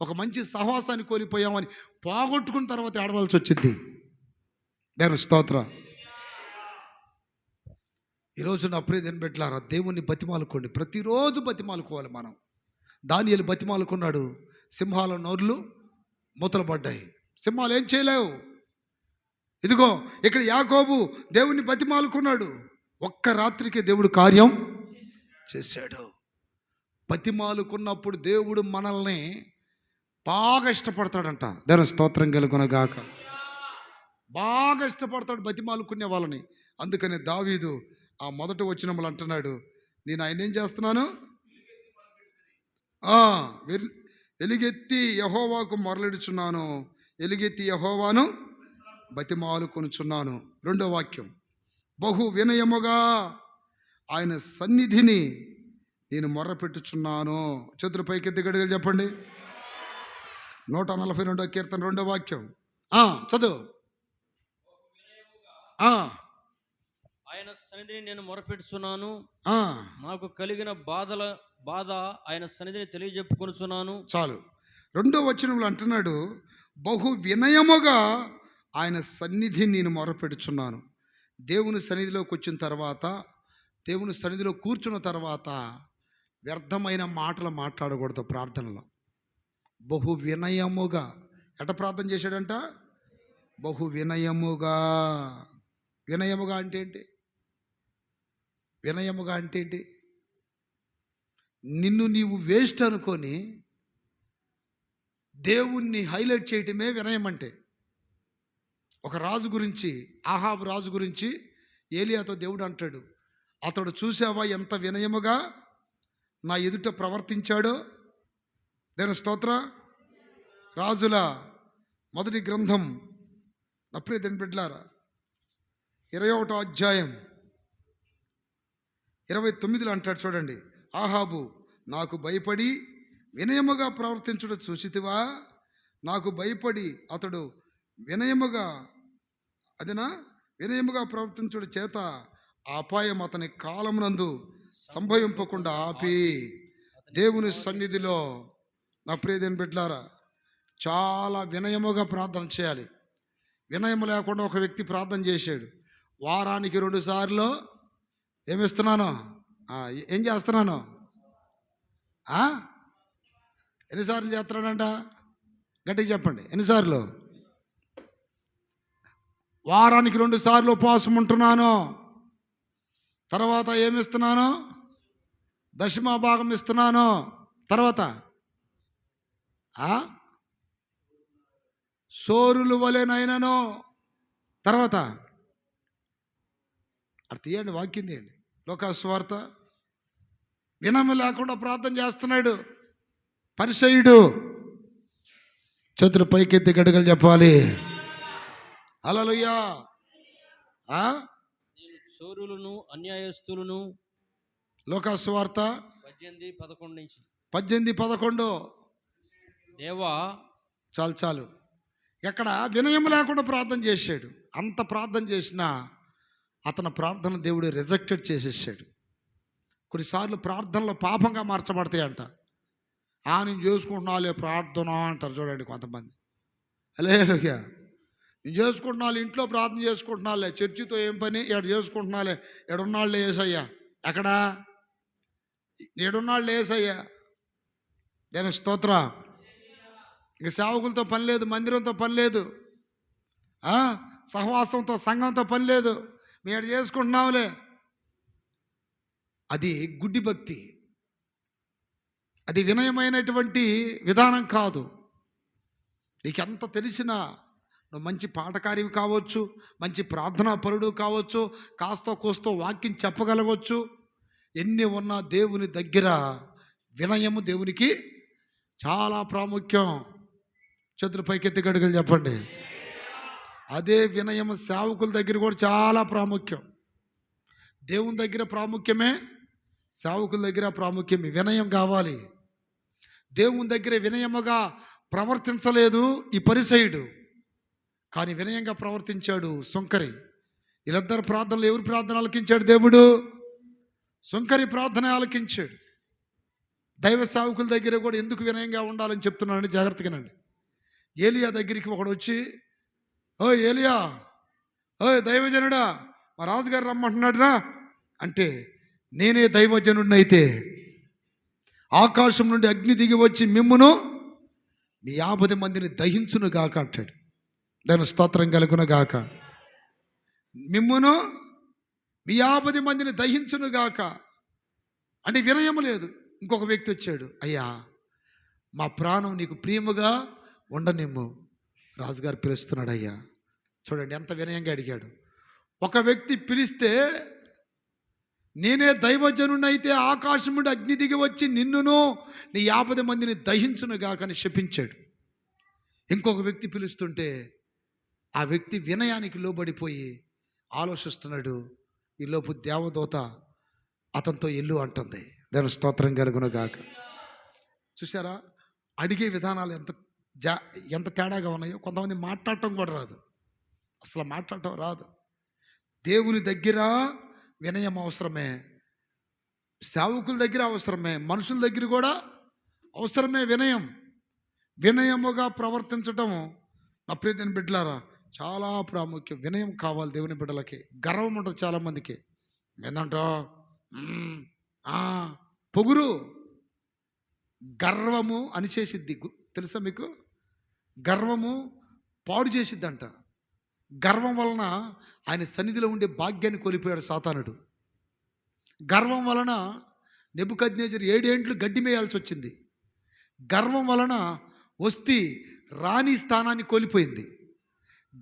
ఒక మంచి సహవాసాన్ని కోల్పోయామని పోగొట్టుకున్న తర్వాత ఆడవలసి వచ్చింది. దేవుని స్తోత్రం. ఈరోజు నా ప్రియమైన బిడ్డలారా, దేవుణ్ణి బతిమాలుకోండి. ప్రతిరోజు బతిమాలుకోవాలి మనం. దానియేలు బతిమాలుకున్నాడు, సింహాల నోర్లు మూతలు పడ్డాయి. సింహాలు ఏం చేయలేవు. ఇదిగో ఇక్కడ యాకోబు దేవుణ్ణి బతిమాలుకున్నాడు, ఒక్క రాత్రికి దేవుడు కార్యం చేశాడు. బతిమాలుకున్నప్పుడు దేవుడు మనల్ని బాగా ఇష్టపడతాడంట. దేవుని స్తోత్రం కలుగునగాక. బాగా ఇష్టపడతాడు బతిమాలుకునే వాళ్ళని. అందుకని దావీదు ఆ మొదటి వచనములు అంటున్నాడు, నేను ఆయన ఏం చేస్తున్నాను, ఎలుగెత్తి యెహోవాకు మొరలిడుచున్నాను, ఎలుగెత్తి యెహోవాను బతిమాలుకొనుచున్నాను. 2వ వాక్యం, బహు వినయముగా ఆయన సన్నిధిని నేను మొర్రపెట్టుచున్నాను. చేతులు పైకెత్తి గడిగలు చెప్పండి. 142వ కీర్తన 2వ వాక్యం చదువు. ఆయన సన్నిధిని నేను మొరపెట్టుచున్నాను, నాకు కలిగిన బాధ ఆయన సన్నిధిని తెలియజెప్పుకొనుచున్నాను. చాలు. 2వ వచనంలో అంటున్నాడు, బహు వినయముగా ఆయన సన్నిధిని నేను మొరపెట్టుచున్నాను. దేవుని సన్నిధిలోకి వచ్చిన తర్వాత, దేవుని సన్నిధిలో కూర్చున్న తర్వాత వ్యర్థమైన మాటలు మాట్లాడకూడదు ప్రార్థనలో. బహు వినయముగా ఎట ప్రార్థన చేశాడంట? బహు వినయముగా. వినయముగా అంటే ఏంటి? వినయముగా అంటే ఏంటి? నిన్ను నీవు వేస్ట్ అనుకొని దేవుణ్ణి హైలైట్ చేయటమే వినయం అంటే. ఒక రాజు గురించి, ఆహాబు రాజు గురించి ఏలియాతో దేవుడు అంటాడు, అతడు చూసావా ఎంత వినయముగా నా ఎదుట ప్రవర్తించాడో. దేవుని స్తోత్రం. రాజుల మొదటి గ్రంథం నా ప్రియమైన బిడ్డలారా 21వ అధ్యాయం 29లో అంటాడు చూడండి, ఆహాబు నాకు భయపడి వినయముగా ప్రవర్తించుట చూసితివా, నాకు భయపడి అతడు వినయముగా ప్రవర్తించుట చేత అపాయం అతని కాలమునందు సంభవింపకుండా ఆపి దేవుని సన్నిధిలో. నా ప్రియమైన బిడ్డలారా, చాలా వినయముగా ప్రార్థన చేయాలి. వినయము లేకుండా ఒక వ్యక్తి ప్రార్థన చేశాడు, వారానికి 2 సార్లు ఏమిస్తున్నాను, ఏం చేస్తున్నాను, ఎన్నిసార్లు చేస్తున్నాడంట? గట్టిగా చెప్పండి, ఎన్నిసార్లు? వారానికి 2 సార్లు ఉపవాసం ఉంటున్నాను. తర్వాత ఏమిస్తున్నాను? 10వ భాగం ఇస్తున్నాను. తర్వాత సోరులు వలెనైనను. తర్వాత అది తీయండి, వాక్యం తీయండి. లోకాసు సువార్త. వినము లేకుండా ప్రార్థన చేస్తున్నాడు పరిసయ్యుడు. చేతులు పైకెత్తి గడుగలు చెప్పాలి. హల్లెలూయా. సోరులను అన్యాయస్తులను. లోకాసు సువార్త 18:11 నుంచి 18:11. దేవా. చాలు. ఎక్కడ వినయం లేకుండా ప్రార్థన చేశాడు. అంత ప్రార్థన చేసినా అతని ప్రార్థన దేవుడు రిజెక్టెడ్ చేసేసాడు. కొన్నిసార్లు ప్రార్థనలు పాపంగా మార్చబడతాయంట. నేను చేసుకుంటున్నాలే ప్రార్థన అంటారు చూడండి కొంతమంది. హల్లెలూయా. నేను చేసుకుంటున్నాను, ఇంట్లో ప్రార్థన చేసుకుంటున్నాలే, చర్చితో ఏం పని, ఇక్కడ చేసుకుంటున్నాలే, ఎడున్నాళ్ళే ఏసయ్యా. ఎక్కడా? ఏడున్నాళ్ళు ఏసయ్యా. దేవుని స్తోత్రం. ఇక సేవకులతో పని లేదు, మందిరంతో పని లేదు, సహవాసంతో సంఘంతో పని లేదు, మేము చేసుకుంటున్నాంలే. అది గుడ్డి భక్తి, అది వినయమైనటువంటి విధానం కాదు. నీకు ఎంత తెలిసినా, నువ్వు మంచి పాటకారివి కావచ్చు, మంచి ప్రార్థనా పరుడు కావచ్చు, కాస్తో కోస్తో వాక్యం చెప్పగలవచ్చు, ఎన్ని ఉన్నా దేవుని దగ్గర వినయము దేవునికి చాలా ప్రాముఖ్యం. చేతుల పైకెత్తి గడుగులు చెప్పండి. అదే వినయము సేవకుల దగ్గర కూడా చాలా ప్రాముఖ్యం. దేవుని దగ్గర ప్రాముఖ్యమే, సేవకుల దగ్గర ప్రాముఖ్యమే. వినయం కావాలి. దేవుని దగ్గర వినయముగా ప్రవర్తించలేదు ఈ పరిసయుడు, కానీ వినయంగా ప్రవర్తించాడు సుంకరి. వీళ్ళిద్దరు ప్రార్థనలు ఎవరి ప్రార్థన ఆలకించాడు? దేవుడు సుంకరి ప్రార్థన ఆలకించాడు. దైవ సేవకుల దగ్గర కూడా ఎందుకు వినయంగా ఉండాలని చెప్తున్నానని జాగ్రత్తగానండి. ఏలియా దగ్గరికి ఒకడు వచ్చి, ఓ ఏలియా, ఓ దైవజనుడా, మా రాజుగారు రమ్మంటున్నాడురా అంటే, నేనే దైవజనుడినైతే ఆకాశం నుండి అగ్ని దిగి వచ్చి మిమ్మును మీ 50 మందిని దహించును గాక అంటాడు. దాని స్తోత్రం కలుగును గాక. మిమ్మును మీ 50 మందిని దహించును గాక అంటే వినయము లేదు. ఇంకొక వ్యక్తి వచ్చాడు, అయ్యా మా ప్రాణం నీకు ప్రియముగా ఉండనిమ్ము. రాజుగారు పిలుస్తున్నాడు అయ్యా. చూడండి ఎంత వినయంగా అడిగాడు. ఒక వ్యక్తి పిలిస్తే, నేనే దైవజనునైతే ఆకాశం నుండి అగ్ని దిగి వచ్చి నిన్నును నీ 50 మందిని దహించును గాకని శపించాడు. ఇంకొక వ్యక్తి పిలుస్తుంటే ఆ వ్యక్తి వినయానికి లోబడిపోయి ఆలోచిస్తున్నాడు. ఈలోపు దేవదూత అతనితో ఎల్లు అంటుంది. దాని స్తోత్రం కలుగును గాక. చూసారా, అడిగే విధానాలు ఎంత తేడాగా ఉన్నాయో. కొంతమంది మాట్లాడటం కూడా రాదు, అసలు మాట్లాడటం రాదు. దేవుని దగ్గర వినయం అవసరమే, సేవకుల దగ్గర అవసరమే, మనుషుల దగ్గర కూడా అవసరమే వినయం. వినయముగా ప్రవర్తించటం నా ప్రియమైన బిడ్డలారా చాలా ప్రాముఖ్యం. వినయం కావాలి దేవుని బిడ్డలకి. గర్వం ఉంటుంది చాలామందికి. ఏందంటో పొగురు, గర్వము అని చేసిద్ది. తెలుసా మీకు? గర్వము పాడు చేసిద్దంట. గర్వం వలన ఆయన సన్నిధిలో ఉండే భాగ్యాన్ని కోల్పోయాడు సాతానుడు. గర్వం వలన నెబుకద్నెజరు 7 ఏండ్లు గడ్డి మేయాల్సి వచ్చింది. గర్వం వలన వస్తి రాణి స్థానాన్ని కోల్పోయింది.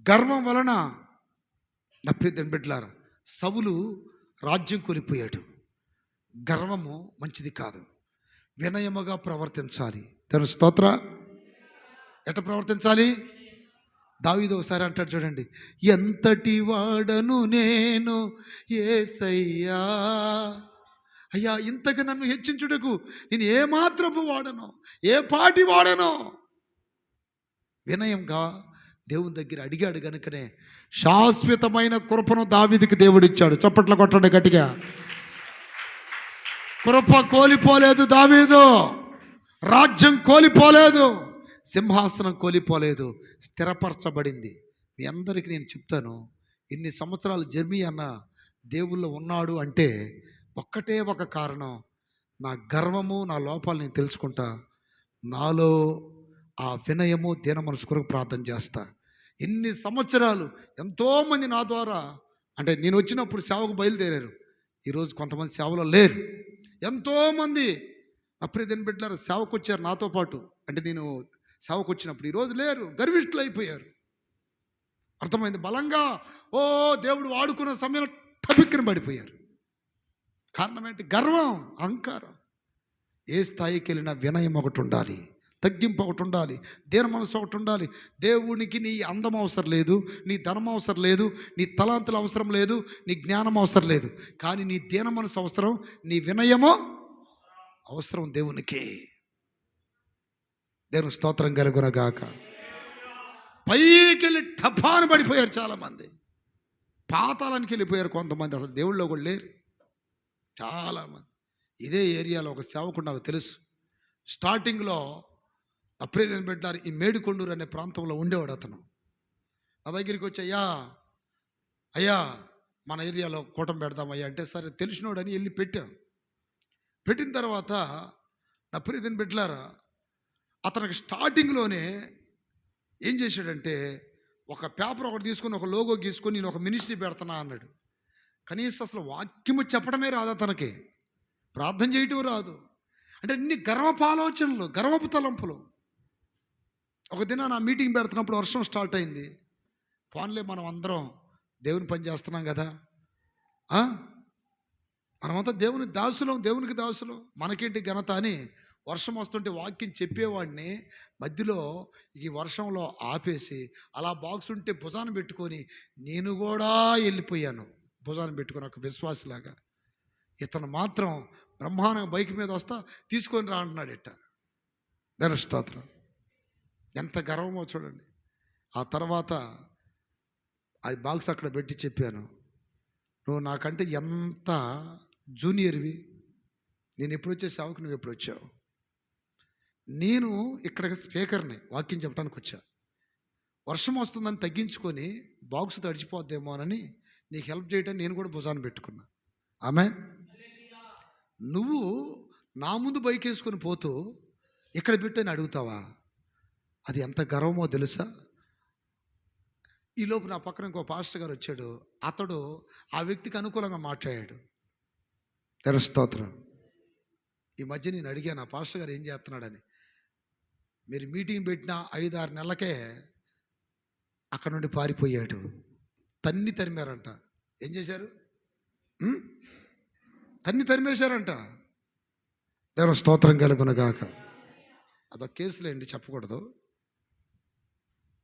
గర్వం వలన నా ప్రియమైన బిడ్డలారా సౌలు రాజ్యం కోల్పోయాడు. గర్వము మంచిది కాదు. వినయముగా ప్రవర్తించాలి. తన స్తోత్ర. ఎట్ట ప్రవర్తించాలి? దావీదు ఒకసారి అంటాడు చూడండి, ఎంతటి వాడను నేను యేసయ్యా, అయ్యా ఇంతగా నన్ను హెచ్చించుటకు నేను ఏమాత్రపు వాడను, ఏ పాటి వాడను. వినయంగా దేవుని దగ్గర అడిగాడు కనుకనే శాశ్వతమైన కృపను దావీదుకి దేవుడిచ్చాడు. చప్పట్లు కొట్టండి గట్టిగా. కృప కోల్పోలేదు దావీదు, రాజ్యం కోల్పోలేదు, సింహాసనం కోల్పోలేదు, స్థిరపరచబడింది. మీ అందరికీ నేను చెప్తాను, ఇన్ని సంవత్సరాలు జర్మీ అన్న దేవుళ్ళు ఉన్నాడు అంటే ఒక్కటే ఒక కారణం, నా గర్వము నా లోపాలు నేను తెలుసుకుంటా, నాలో ఆ వినయము దీన మనసు కొరకు ప్రార్థన చేస్తా. ఇన్ని సంవత్సరాలు ఎంతోమంది నా ద్వారా, అంటే నేను వచ్చినప్పుడు సేవకు బయలుదేరారు, ఈరోజు కొంతమంది సేవలో లేరు. ఎంతోమంది నా ప్రియమైన బిడ్డలారా సేవకు వచ్చారు నాతో పాటు, అంటే నేను సేవకు వచ్చినప్పుడు, ఈరోజు లేరు, గర్విష్ఠులు అయిపోయారు. అర్థమైంది? బలంగా ఓ దేవుడు వాడుకున్న సమయంలో టపిక్కిన పడిపోయారు. కారణం ఏంటి? గర్వం, అహంకారం. ఏ స్థాయికి వెళ్ళినా వినయం ఒకటి ఉండాలి, తగ్గింపు ఒకటి ఉండాలి, దీన మనసు ఒకటి ఉండాలి. దేవునికి నీ అందం అవసరం లేదు, నీ ధనం అవసరం లేదు, నీ తలాంతులు అవసరం లేదు, నీ జ్ఞానం అవసరం లేదు, కానీ నీ దీన మనసు అవసరం, నీ వినయము అవసరం దేవునికి. దేవుని స్తోత్రం కలుగునగాక. పైకి వెళ్ళి టపాను పడిపోయారు చాలామంది, పాతాళానికి వెళ్ళిపోయారు కొంతమంది, అసలు దేవుళ్ళో కూడా లేరు చాలామంది. ఇదే ఏరియాలో ఒక సేవకుడు నాకు తెలుసు. స్టార్టింగ్లో అప్రేజన్ పెట్టారు, ఈ మేడికొండూరు అనే ప్రాంతంలో ఉండేవాడు అతను. నా దగ్గరికి వచ్చి, అయ్యా మన ఏరియాలో కూటమి పెడదామయ్యా అంటే, సరే తెలిసినోడని వెళ్ళి పెట్టాం. పెట్టిన తర్వాత నా ప్రియతని బిడ్డలారా అతనికి స్టార్టింగ్లోనే ఏం చేశాడంటే ఒక పేపర్ ఒకటి తీసుకొని ఒక లోగో గీసుకొని నేను ఒక మినిస్ట్రీ పెడుతున్నా అన్నాడు. కనీసం అసలు వాక్యము చెప్పడమే రాదు అతనికి, ప్రార్థన చేయటం రాదు. అంటే అన్ని గర్వపు ఆలోచనలు, గర్వపు తలంపులు. ఒక దిన నా మీటింగ్ పెడుతున్నప్పుడు వర్షం స్టార్ట్ అయింది. పోన్లే మనం అందరం దేవుని పని చేస్తున్నాం కదా, మనమంతా దేవునికి దాసులం, మనకేంటి ఘనత అని వర్షం వస్తుంటే వాక్యం చెప్పేవాడిని మధ్యలో ఈ వర్షంలో ఆపేసి అలా బాక్స్ ఉంటే భుజాన పెట్టుకొని నేను కూడా వెళ్ళిపోయాను. భుజాన పెట్టుకొని ఒక విశ్వాసలాగా. ఇతను మాత్రం బ్రహ్మాండంగా బైక్ మీద వస్తా తీసుకొని రా అంటున్నాడు. దాని స్తోత్రం. ఎంత గర్వమో చూడండి. ఆ తర్వాత అది బాక్స్ అక్కడ పెట్టి చెప్పాను, నువ్వు నాకంటే ఎంత జూనియర్వి, నేను ఎప్పుడు వచ్చే సేవకు నువ్వు ఎప్పుడు వచ్చావు, నేను ఇక్కడ స్పీకర్ని వాక్యం చెప్పడానికి వచ్చా, వర్షం వస్తుందని తగ్గించుకొని బాక్స్ తడిచిపోద్దేమోనని నీకు హెల్ప్ చేయడానికి నేను కూడా భుజాన్ని పెట్టుకున్నా. ఆమేన్. నువ్వు నా ముందు బైక్ వేసుకొని పోతూ ఇక్కడ పెట్టని అడుగుతావా? అది ఎంత గర్వమో తెలుసా? ఈలోపు నా పక్కన ఇంకో పాస్టర్ గారు వచ్చాడు. అతడు ఆ వ్యక్తికి అనుకూలంగా మాట్లాడాడు. స్తోత్రం. ఈ మధ్య నేను అడిగాను ఆ పాస్టర్ గారు ఏం చేస్తున్నాడని. మీరు మీటింగ్ పెట్టిన 5-6 నెలలకే అక్కడ నుండి పారిపోయాడు. తరిమారంట. ఏం చేశారు? తరిమేశారంట. దేవుని స్తోత్రం కలుగునుగాక. అదొక కేసులేండి, చెప్పకూడదు.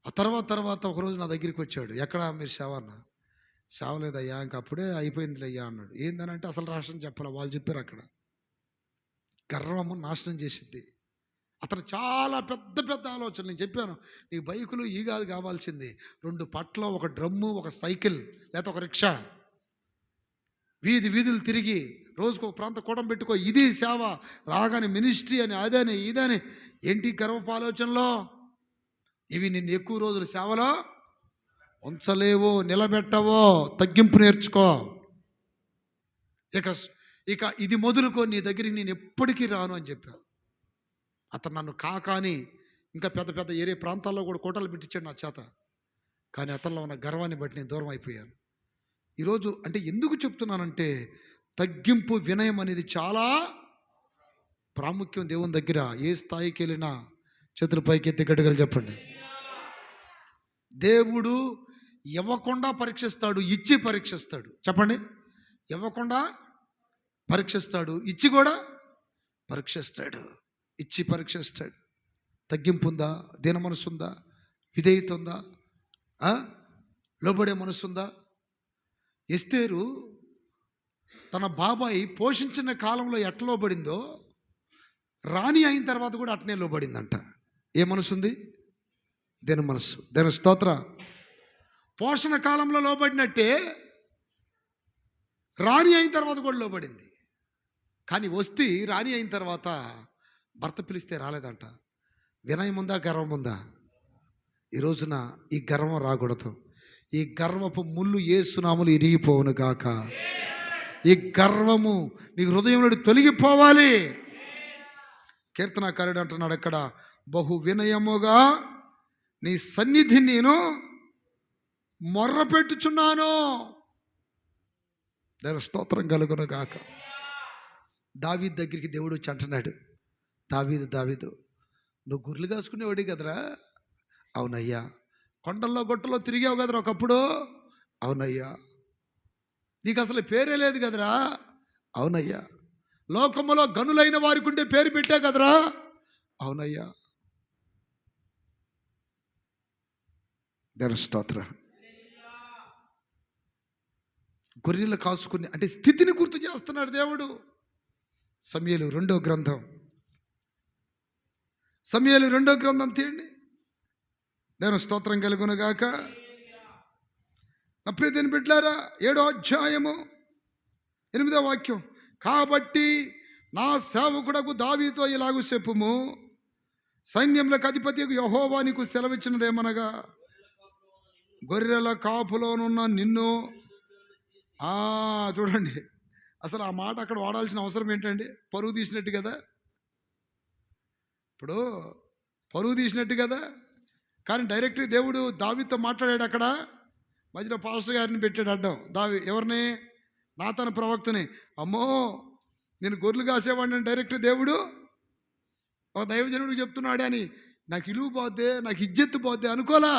ఆ తర్వాత ఒకరోజు నా దగ్గరికి వచ్చాడు. ఎక్కడ మీరు సేవ అన్న? సేవ లేదయ్యా, ఇంక అప్పుడే అయిపోయింది అయ్యా అన్నాడు. ఏందనంటే అసలు రాష్ట్రం చెప్పాలి, వాళ్ళు చెప్పారు. అక్కడ గర్వము నాశనం చేసిద్ది. అతను చాలా పెద్ద ఆలోచనలు. నేను చెప్పాను, నీకు బైకులు ఈ కాదు కావాల్సింది, 2 పట్ల, ఒక డ్రమ్ము, ఒక సైకిల్, లేకపోతే ఒక రిక్షా, వీధులు తిరిగి రోజుకు ఒక ప్రాంత కూడం పెట్టుకో. ఇది సేవ. రాగానే మినిస్ట్రీ అని, అదని ఇదని. ఏంటి గర్వపు ఆలోచనలో? ఇవి నిన్ను ఎక్కువ రోజులు సేవలో ఉంచలేవో, నిలబెట్టవో. తగ్గింపు నేర్చుకో. ఇక ఇది మొదలుకో, నీ దగ్గరికి నేను ఎప్పటికీ రాను అని చెప్పాను. అతను నన్ను కాకాని ఇంకా పెద్ద ఏరే ప్రాంతాల్లో కూడా కోటలు పెట్టించాడు నా చేత. కానీ అతనిలో ఉన్న గర్వాన్ని బట్టి నేను దూరం అయిపోయాను. ఈరోజు అంటే ఎందుకు చెప్తున్నానంటే, తగ్గింపు, వినయం అనేది చాలా ప్రాముఖ్యం దేవుని దగ్గర. ఏ స్థాయికి వెళ్ళినా చేతుల పైకి ఎత్తి గడ్డగలు చెప్పండి. దేవుడు ఇవ్వకుండా పరీక్షిస్తాడు, ఇచ్చి పరీక్షిస్తాడు. చెప్పండి. ఇవ్వకుండా పరీక్షిస్తాడు, ఇచ్చి కూడా పరీక్షిస్తాడు. ఇచ్చి పరీక్షిస్తాడు. తగ్గింపు ఉందా? దీన మనసు ఉందా? విధేయత ఉందా? లోబడే మనసు ఉందా? ఎస్తేరు తన బాబాయి పోషించిన కాలంలో ఎట్లా లోబడిందో, రాణి అయిన తర్వాత కూడా అట్నే లోబడిందంట. ఏ మనసు ఉంది? దీన మనసు. దీని స్తోత్ర. పోషణ కాలంలో లోబడినట్టే రాణి అయిన తర్వాత కూడా లోబడింది. కానీ వస్తే రాణి అయిన తర్వాత భర్త పిలిస్తే రాలేదంట. వినయం ఉందా? గర్వం ఉందా? ఈ రోజున ఈ గర్వం రాకూడదు. ఈ గర్వపు ముళ్ళు యేసునామములో ఇరిగిపోవును గాక. ఈ గర్వము నీ హృదయంలో తొలగిపోవాలి. కీర్తనకారుడు అంటున్నాడు అక్కడ, బహు వినయముగా నీ సన్నిధిని నేను మొర్ర పెట్టుచున్నాను. దేవుని స్తోత్రం కలుగును గాక. దావీదు దగ్గరికి దేవుడు వచ్చి అంటున్నాడు, దావీదు నువ్వు గుర్రెలు కాసుకునేవాడి కదరా? అవునయ్యా. కొండల్లో గొట్టలో తిరిగావు కదరా ఒకప్పుడు? అవునయ్యా. నీకు అసలు పేరే లేదు కదరా? అవునయ్యా. లోకములో గనులైన వారికి ఉండే పేరు పెట్టా కదరా? అవునయ్యా. దేవుని స్తోత్రం. గొర్రెలు కాసుకుని అంటే స్థితిని గుర్తు చేస్తున్నాడు దేవుడు. సమూయేలు 2వ గ్రంథం తీయండి. దేవుని స్తోత్రం కలుగును గాక. నా ప్రియమైన బిడ్డలారా, 7వ అధ్యాయము 8వ వాక్యం. కాబట్టి నా సేవకుడకు దావీదుతో ఇలాగు చెప్పుము, సైన్యములకు అధిపతి యెహోవా నీకు సెలవిచ్చినదేమనగా, గొర్రెల కాపులోనున్న నిన్ను. చూడండి, అసలు ఆ మాట అక్కడ వాడాల్సిన అవసరం ఏంటండి? పరువు తీసినట్టు కదా. ఇప్పుడు పరువు తీసినట్టు కదా. కానీ డైరెక్ట్గా దేవుడు దావీదుతో మాట్లాడాడు. అక్కడ మధ్యలో పాస్టర్ గారిని పెట్టాడు అడ్డం. ఎవరిని? నాతాను ప్రవక్తని. అమ్మో, నేను గొర్రెలు కాసేవాడిని డైరెక్ట్ దేవుడు ఒక దైవజనుడికి చెప్తున్నాడే అని నాకు ఇలువ పోద్దే, నాకు ఇజ్జెత్తు పోద్దే అనుకోలా.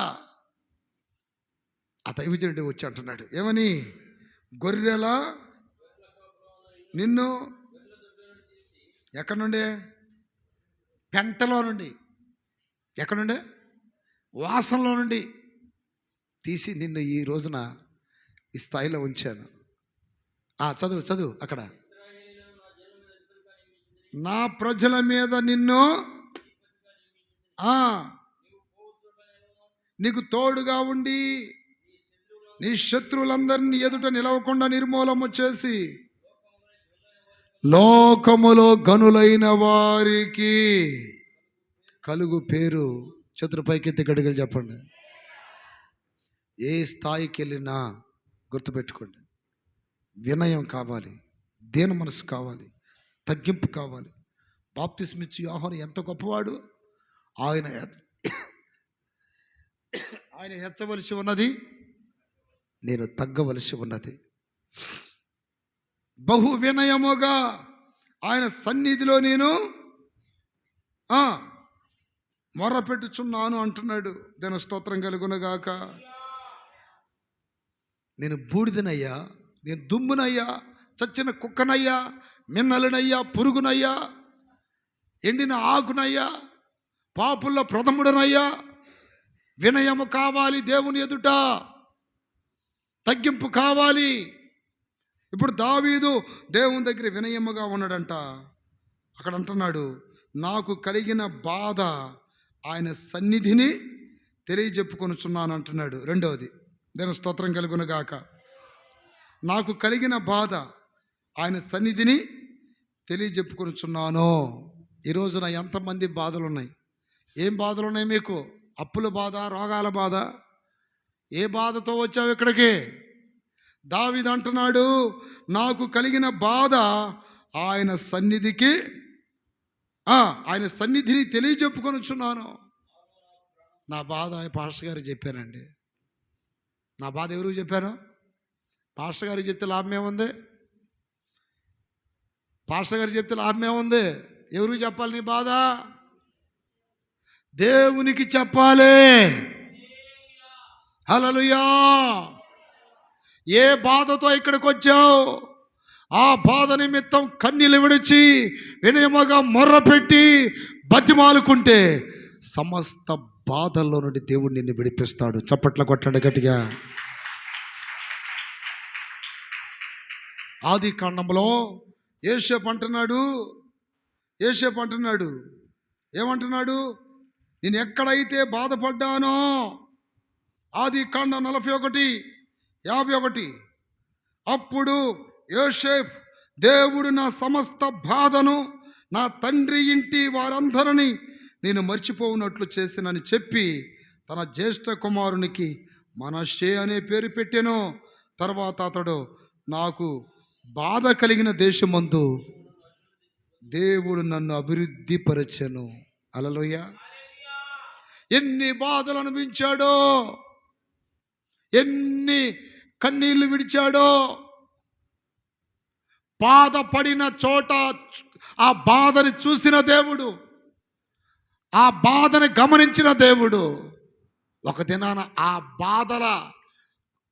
ఆ దైవజనుడు వచ్చి అంటున్నాడు ఏమని? గొర్రెల నిన్ను ఎక్కడి నుండే? పెంటలో నుండి. ఎక్కడుండే? వాసనలో నుండి తీసి నిన్ను ఈ రోజున ఈ స్థాయిలో ఉంచాను. చదువు అక్కడ. నా ప్రజల మీద నిన్ను నీకు తోడుగా ఉండి నీ శత్రువులందరినీ ఎదుట నిలవకుండా నిర్మూలము చేసి లోకములో గనులైన వారికి కలుగు పేరు. చేతుల పైకెత్తి గడిగలు చెప్పండి. ఏ స్థాయికి వెళ్ళినా గుర్తుపెట్టుకోండి, వినయం కావాలి, దీన మనసు కావాలి, తగ్గింపు కావాలి. బాప్తిస్మిచ్చి యోహాను ఎంత గొప్పవాడు. ఆయన హెచ్చవలసి ఉన్నది, నేను తగ్గవలసి ఉన్నది. బహు వినయముగా ఆయన సన్నిధిలో నేను మొర్రపెట్టుచున్నాను అంటున్నాడు. దాని స్తోత్రం కలుగునగాక. నేను బూడిదనయ్యా, నేను దుమ్మునయ్యా, చచ్చిన కుక్కనయ్యా, మిన్నలనయ్యా, పురుగునయ్యా, ఎండిన ఆకునయ్యా, పాపుల్లో ప్రథముడనయ్యా. వినయము కావాలి దేవుని ఎదుట, తగ్గింపు కావాలి. ఇప్పుడు దావీదు దేవుని దగ్గర వినయముగా ఉన్నాడంట. అక్కడ అంటున్నాడు, నాకు కలిగిన బాధ ఆయన సన్నిధిని తెలియజెప్పుకొనుచున్నాను అంటున్నాడు. రెండవది, దేవుని స్తోత్రం కలుగునగాక. నాకు కలిగిన బాధ ఆయన సన్నిధిని తెలియజెప్పుకొనుచున్నాను. ఈ రోజున ఎంతమంది బాధలు ఉన్నాయి? ఏం బాధలు ఉన్నాయి మీకు? అప్పుల బాధ, రోగాల బాధ. ఏ బాధతో వచ్చావు ఇక్కడికి? దావీదు అంటున్నాడు, నాకు కలిగిన బాధ ఆయన సన్నిధికి ఆయన సన్నిధిని తెలియజెప్పుకొనుచున్నాను. నా బాధ పాస్టర్ గారికి చెప్పానండి. నా బాధ ఎవరికి చెప్పాను? పాస్టర్ గారికి చెప్తే లాభం ఏముంది? పాస్టర్ గారికి చెప్తే లాభం ఏముంది? ఎవరికి చెప్పాలి నీ బాధ? దేవునికి చెప్పాలి. హల్లెలూయా. ఏ బాధతో ఇక్కడికి వచ్చావు, ఆ బాధ నిమిత్తం కన్నీళ్ళు విడిచి వినయముగా మొర్రపెట్టి బతిమాలుకుంటే సమస్త బాధల్లో నుండి దేవుడు నిన్ను విడిపిస్తాడు. చప్పట్ల కొట్టండి గట్టిగా. ఆది కాండంలో యోసేపు అంటున్నాడు ఏమంటున్నాడు? నేను ఎక్కడైతే బాధపడ్డానో, ఆది కాండం 41:51, అప్పుడు యోసేపు, దేవుడు నా సమస్త బాధను నా తండ్రి ఇంటి వారందరినీ నేను మర్చిపోవునట్లు చేసినని చెప్పి తన జ్యేష్ఠ కుమారునికి మనష్షే అనే పేరు పెట్టెను. తర్వాత అతడు, నాకు బాధ కలిగిన దేశమందు దేవుడు నన్ను అభివృద్ధి పరచెను. హల్లెలూయా. ఎన్ని బాధలు అనుభవించాడో, ఎన్ని కన్నీళ్లు విడిచాడో. బాధపడిన చోట ఆ బాధని చూసిన దేవుడు, ఆ బాధని గమనించిన దేవుడు ఒక దినాన ఆ బాధల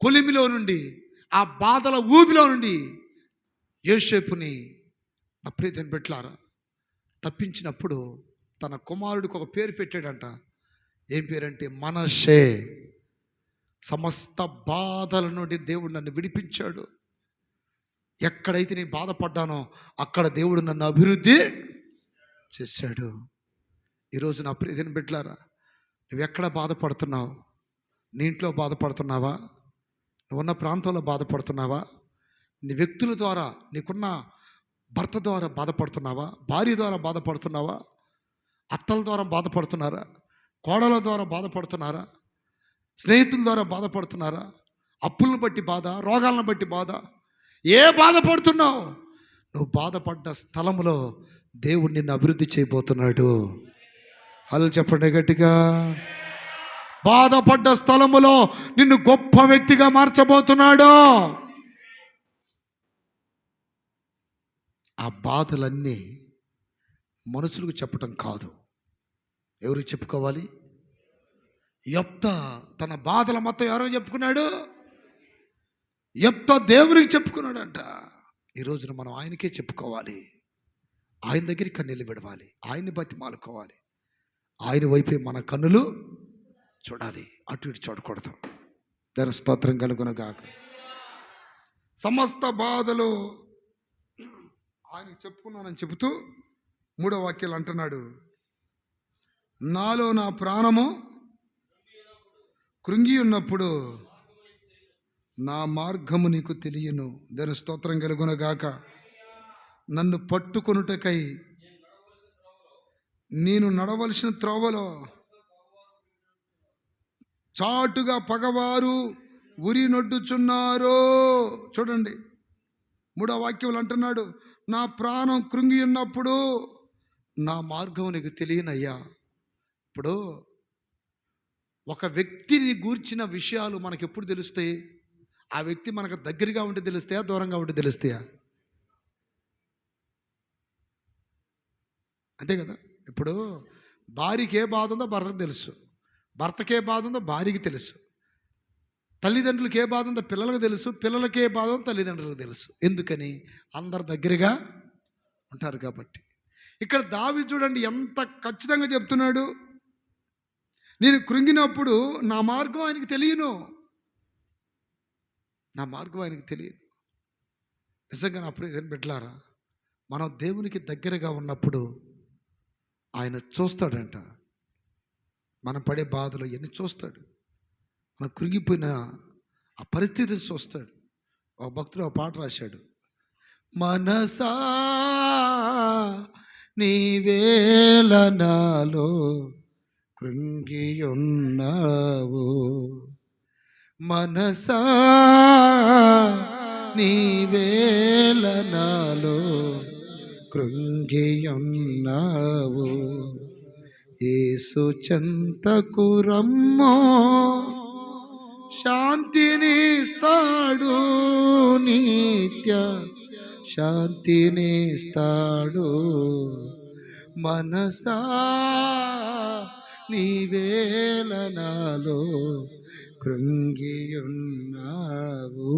కొలిమిలో నుండి, ఆ బాధల ఊబిలో నుండి యోసేపుని ప్రీతిని పెట్టారా తప్పించినప్పుడు తన కుమారుడికి ఒక పేరు పెట్టాడంట. ఏం పేరంటే మనష్షే. సమస్త బాధల నుండి దేవుడు నన్ను విడిపించాడు. ఎక్కడైతే నేను బాధపడ్డానో అక్కడ దేవుడు నన్ను అభివృద్ధి చేశాడు. ఈరోజు నా ప్రియని బిడ్డలారా, నువ్వు ఎక్కడ బాధపడుతున్నావు? నీ ఇంట్లో బాధపడుతున్నావా? నువ్వున్న ప్రాంతంలో బాధపడుతున్నావా? నీ వ్యక్తుల ద్వారా, నీకున్న భర్త ద్వారా బాధపడుతున్నావా? భార్య ద్వారా బాధపడుతున్నావా? అత్తల ద్వారా బాధపడుతున్నారా? కోడల ద్వారా బాధపడుతున్నారా? స్నేహితుల ద్వారా బాధపడుతున్నారా? అప్పులను బట్టి బాధ, రోగాలను బట్టి బాధ. ఏ బాధపడుతున్నావు? నువ్వు బాధపడ్డ స్థలంలో దేవుడు నిన్ను అభివృద్ధి చేయబోతున్నాడు. హలో చెప్పండి గట్టిగా. బాధపడ్డ స్థలములో నిన్ను గొప్ప వ్యక్తిగా మార్చబోతున్నాడు. ఆ బాధలన్నీ మనుషులకు చెప్పటం కాదు, ఎవరికి చెప్పుకోవాలి? యెఫ్తా తన బాధల మొత్తం ఎవరో చెప్పుకున్నాడు? యెఫ్తా దేవునికి చెప్పుకున్నాడంట. ఈ రోజున మనం ఆయనకే చెప్పుకోవాలి. ఆయన దగ్గరికి కన్నీళ్ళు విడవాలి, ఆయన్ని బతిమాలుకోవాలి. ఆయన వైపే మన కన్నులు చూడాలి, అటు ఇటు చూడకూడదు. దాని స్తోత్రం కలుగునగాక. సమస్త బాధలు ఆయనకు చెప్పుకున్నానని చెబుతూ 3వ వాక్యాలు అంటున్నాడు, నాలో నా ప్రాణము కృంగి ఉన్నప్పుడు నా మార్గము నీకు తెలియను. దాని స్తోత్రం కలుగునగాక. నన్ను పట్టుకొనుటకై నేను నడవలసిన త్రోవలో చాటుగా పగవారు ఉరి నొడ్డుచున్నారు. చూడండి, 3వ వాక్యంలో అంటున్నాడు, నా ప్రాణం కృంగి ఉన్నప్పుడు నా మార్గం నీకు తెలియనయ్యా. ఇప్పుడు ఒక వ్యక్తిని గూర్చిన విషయాలు మనకు ఎప్పుడు తెలుస్తాయి? ఆ వ్యక్తి మనకు దగ్గరగా ఉంటే తెలుస్తాయా, దూరంగా ఉంటే తెలుస్తాయా? అంతే కదా. ఇప్పుడు భార్యకి ఏ బాధ ఉందో భర్తకు తెలుసు, భర్తకి ఏ బాధ ఉందో భార్యకి తెలుసు, తల్లిదండ్రులకి ఏ బాధ ఉందో పిల్లలకు తెలుసు, పిల్లలకి ఏ బాధ ఉందో తల్లిదండ్రులకు తెలుసు. ఎందుకని? అందరు దగ్గరగా ఉంటారు కాబట్టి. ఇక్కడ దావీదు చూడండి ఎంత ఖచ్చితంగా చెప్తున్నాడు, నేను కృంగినప్పుడు నా మార్గం ఆయనకి తెలియను, నా మార్గం ఆయనకి తెలియదు. నిజంగా నా ప్రియ బిడ్డలారా, మనం దేవునికి దగ్గరగా ఉన్నప్పుడు ఆయన చూస్తాడంట. మనం పడే బాధలు ఎన్ని చూస్తాడు, మనం కృంగిపోయిన ఆ పరిస్థితిని చూస్తాడు. ఒక భక్తుడు ఒక పాట రాశాడు, మనసా నీవేళ నాలో కృంగి ఉన్నావు, మనసా నీవేళ నాలో కృంగి ఉన్నావు, యేసు చెంతకు రమ్మో శాంతినిస్తాడు, నిత్య శాంతినిస్తాడు, మనసా నీవేళ నాలో కృంగి ఉన్నావు,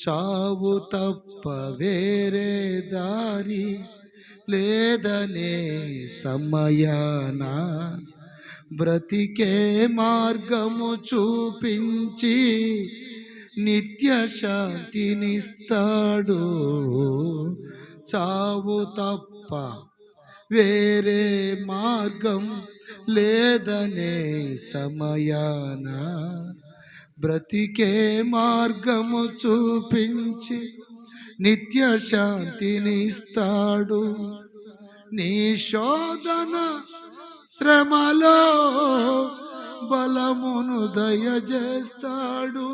చావు తప్ప వేరే దారి లేదనే సమయాన బ్రతికే మార్గము చూపించి నిత్య శాంతినిస్తాడు, చావు తప్ప వేరే మార్గం లేదనే సమయాన బ్రతికే మార్గము చూపించి నిత్య శాంతినిస్తాడు, నీ శోధన శ్రమలో బలమును దయచేస్తాడు,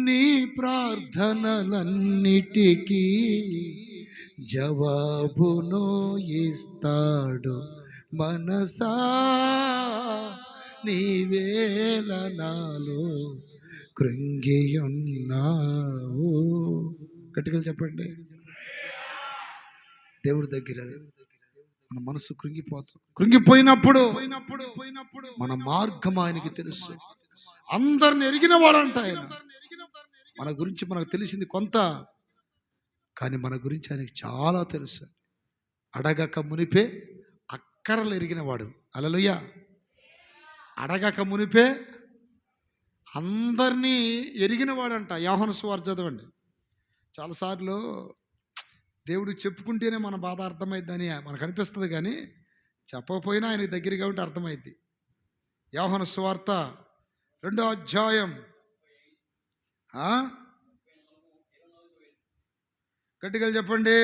నీ ప్రార్థనలన్నిటికీ జవాబును ఇస్తాడు, మనసా నీవేళ నాలో కృంగి ఉన్నావు. గట్టిగా చెప్పండి. దేవుడి దగ్గర మన మనసు కృంగిపోయినప్పుడు మన మార్గం ఆయనకి తెలుసు. అందరిని ఎరిగిన వాడంట ఆయన. మన గురించి మనకు తెలిసింది కొంత, కానీ మన గురించి ఆయనకి చాలా తెలుసు. అడగక మునిపే అక్కరలు ఎరిగినవాడు. హల్లెలూయా. అడగక మునిపే అందరినీ ఎరిగినవాడంట. యోహాను సువార్త చదవండి. చాలాసార్లు దేవుడు చెప్పుకుంటేనే మన బాధ అర్థమైద్దని మనకు అనిపిస్తుంది, కానీ చెప్పకపోయినా ఆయనకి దగ్గరగా ఉంటే అర్థమైద్ది. యోహాను సువార్త 2వ అధ్యాయం గట్టిగా చెప్పండి.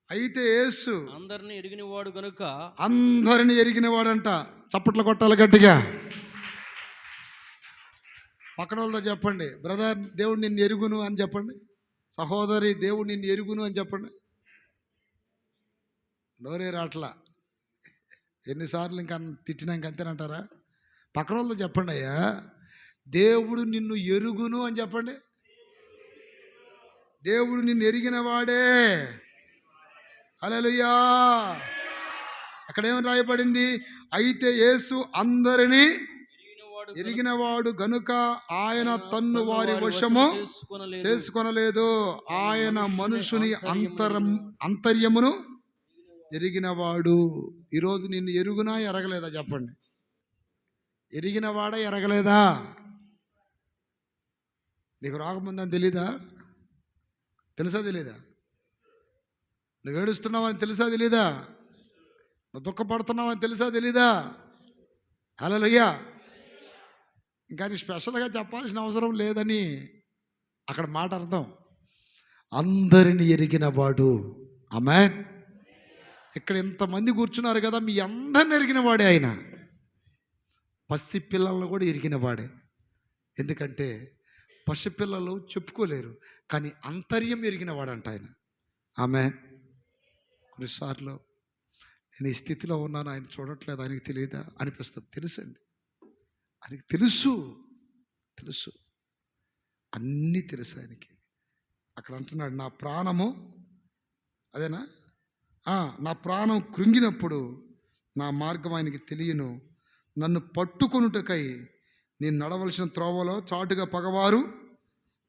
అయితే యేసు అందరిని ఎరిగినవాడు గనుక, అందరిని ఎరిగినవాడంట. చప్పట్లు కొట్టాలి గట్టిగా. పక్కన వాళ్ళతో చెప్పండి, బ్రదర్ దేవుడు నిన్ను ఎరుగును అని చెప్పండి. సహోదరి దేవుడు నిన్ను ఎరుగును అని చెప్పండి. నోరే రాట్లా. ఎన్నిసార్లు ఇంకా తిట్టినాక అంతేనంటారా? పక్కన వాళ్ళతో చెప్పండి, అయ్యా దేవుడు నిన్ను ఎరుగును అని చెప్పండి. దేవుడు నిన్ను ఎరిగిన వాడే. హల్లెలూయా. అక్కడ ఏమని రాయబడింది? అయితే యేసు అందరినీ ఎరిగినవాడు గనుక ఆయన తన్ను వారి వశము చేసుకొనలేదు. ఆయన మనుషుని అంతర్యమును ఎరిగినవాడు. ఈరోజు నిన్ను ఎరుగునా ఎరగలేదా చెప్పండి? ఎరిగినవాడా ఎరగలేదా? నీకు రాకముందని తెలీదా? తెలుసా తెలీదా? నువ్వు ఏడుస్తున్నావని తెలుసా తెలీదా? నువ్వు దుఃఖపడుతున్నావని తెలుసా తెలీదా? హల్లెలూయా. ఇంకా స్పెషల్గా చెప్పాల్సిన అవసరం లేదని అక్కడ మాట అర్థం. అందరిని ఎరిగిన వాడు. ఆమేన్. ఇక్కడ ఇంతమంది కూర్చున్నారు కదా, మీ అందరిని ఎరిగిన వాడే ఆయన. పసి పిల్లలను కూడా ఎరిగిన వాడే. ఎందుకంటే పసిపిల్లలు చెప్పుకోలేరు, కానీ అంతర్యం ఎరిగిన వాడంట ఆయన. ఆమేన్. కొన్నిసార్లు నేను ఈ స్థితిలో ఉన్నాను, ఆయన చూడట్లేదు, ఆయనకి తెలియదా అనిపిస్తుంది. తెలుసండి, ఆయనకి తెలుసు, తెలుసు, అన్నీ తెలుసు ఆయనకి. అక్కడ అంటున్నాడు, నా ప్రాణము, అదేనా, నా ప్రాణం కృంగినప్పుడు నా మార్గం ఆయనకి తెలియను. నన్ను పట్టుకొనుటకై నేను నడవలసిన త్రోవలో చాటుగా పగవారు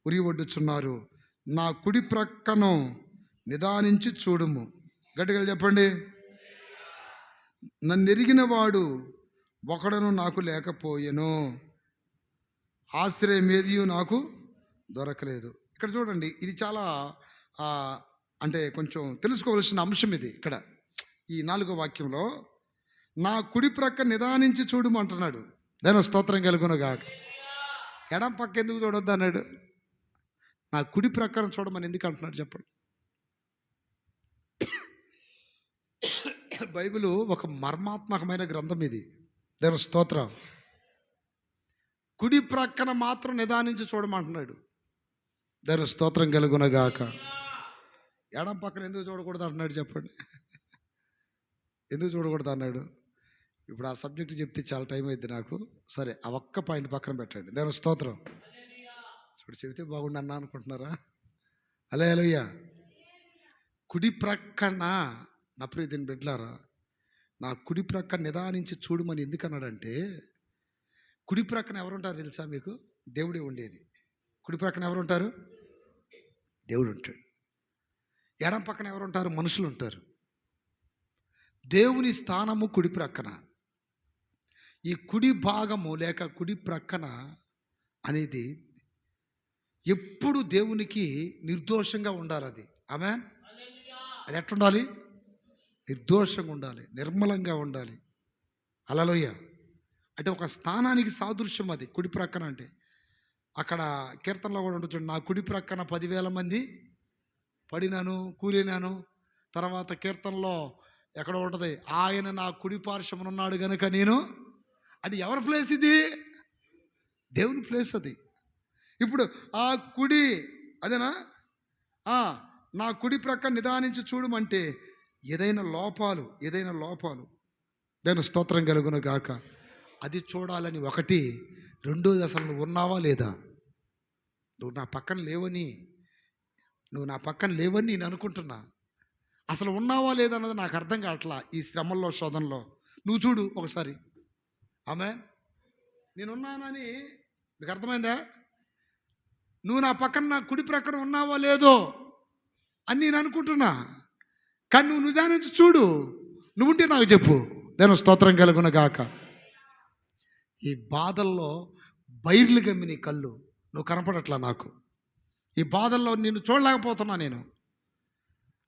ఉరి ఒడ్డుచున్నారు. నా కుడి ప్రక్కను నిదానించి చూడుము. గట్టిగా చెప్పండి. నన్ను ఎరిగిన వాడు ఒకడను నాకు లేకపోయెను, ఆశ్రయం ఏది నాకు దొరకలేదు. ఇక్కడ చూడండి, ఇది చాలా అంటే కొంచెం తెలుసుకోవలసిన అంశం ఇది. ఇక్కడ ఈ 4వ వాక్యంలో నా కుడి ప్రక్క నిదానించి చూడము అంటున్నాడు. దాని స్తోత్రం కలుగునుగాక. ఎడం పక్క ఎందుకు చూడొద్దు అన్నాడు? నా కుడి ప్రక్కన చూడమని ఎందుకు అంటున్నాడు చెప్పండి? బైబిల్ ఒక మర్మాత్మకమైన గ్రంథం ఇది. దాని స్తోత్రం. కుడి ప్రక్కన మాత్రం నిదానించి చూడమంటున్నాడు. దాని స్తోత్రం కలుగునగాక. ఎడం పక్కన ఎందుకు చూడకూడదు అంటున్నాడు చెప్పండి? ఎందుకు చూడకూడదు అన్నాడు? ఇప్పుడు ఆ సబ్జెక్ట్ చెప్తే చాలా టైం అయింది నాకు. సరే, ఆ ఒక్క పాయింట్ పక్కన పెట్టండి. దాని స్తోత్రం. ఇప్పుడు చెబితే బాగుండు అన్నా అనుకుంటున్నారా? హల్లెలూయా. కుడి ప్రక్కన, నా ప్రియమైన బిడ్డలారా, నా కుడి ప్రక్క నిదానించి చూడమని ఎందుకు అన్నాడంటే, కుడి ప్రక్కన ఎవరుంటారు తెలుసా మీకు? దేవుడే ఉండేది. కుడి ప్రక్కన ఎవరుంటారు? దేవుడు ఉంటాడు. ఎడం పక్కన ఎవరుంటారు? మనుషులు ఉంటారు. దేవుని స్థానము కుడి ప్రక్కన. ఈ కుడి భాగము లేక కుడి ప్రక్కన అనేది ఎప్పుడు దేవునికి నిర్దోషంగా ఉండాలి. అది ఆమేన్. అది ఎట్లుండాలి? నిర్దోషంగా ఉండాలి, నిర్మలంగా ఉండాలి. హల్లెలూయా. అంటే ఒక స్థానానికి సాదృశ్యం అది కుడి ప్రక్కన అంటే. అక్కడ కీర్తనలో కూడా ఉంటుంది చూడండి, నా కుడి ప్రక్కన 10,000 మంది పడినాను కూలినాను. తర్వాత కీర్తనలో ఎక్కడ ఉంటుంది, ఆయన నా కుడి పార్శ్వమున ఉన్నాడు గనుక నేను. అది ఎవరి ప్లేస్? ఇది దేవుని ప్లేస్ అది. ఇప్పుడు ఆ కుడి, అదేనా, నా కుడి ప్రక్క నిదానించి చూడమంటే ఏదైనా లోపాలు దాని స్తోత్రం కలుగును గాక. అది చూడాలని ఒకటి. రెండోది, అసలు నువ్వు ఉన్నావా లేదా? నువ్వు నా పక్కన లేవని నేను అనుకుంటున్నా. అసలు ఉన్నావా లేదా అన్నది నాకు అర్థం కావట్లా. ఈ శ్రమల్లో, శోధనలో నువ్వు చూడు ఒకసారి. ఆమేన్. నేనున్నానని నీకు అర్థమైందా? నువ్వు నా పక్కన, నా కుడి ప్రక్కన ఉన్నావో లేదో అని నేను అనుకుంటున్నా. కానీ నువ్వు నిదానించి చూడు. నువ్వుంటే నాకు చెప్పు. నేను స్తోత్రం కలుగును గాక. ఈ బాధల్లో బైర్లు గమ్మిని కళ్ళు నువ్వు కనపడట్లా నాకు. ఈ బాధల్లో నిన్ను చూడలేకపోతున్నా నేను.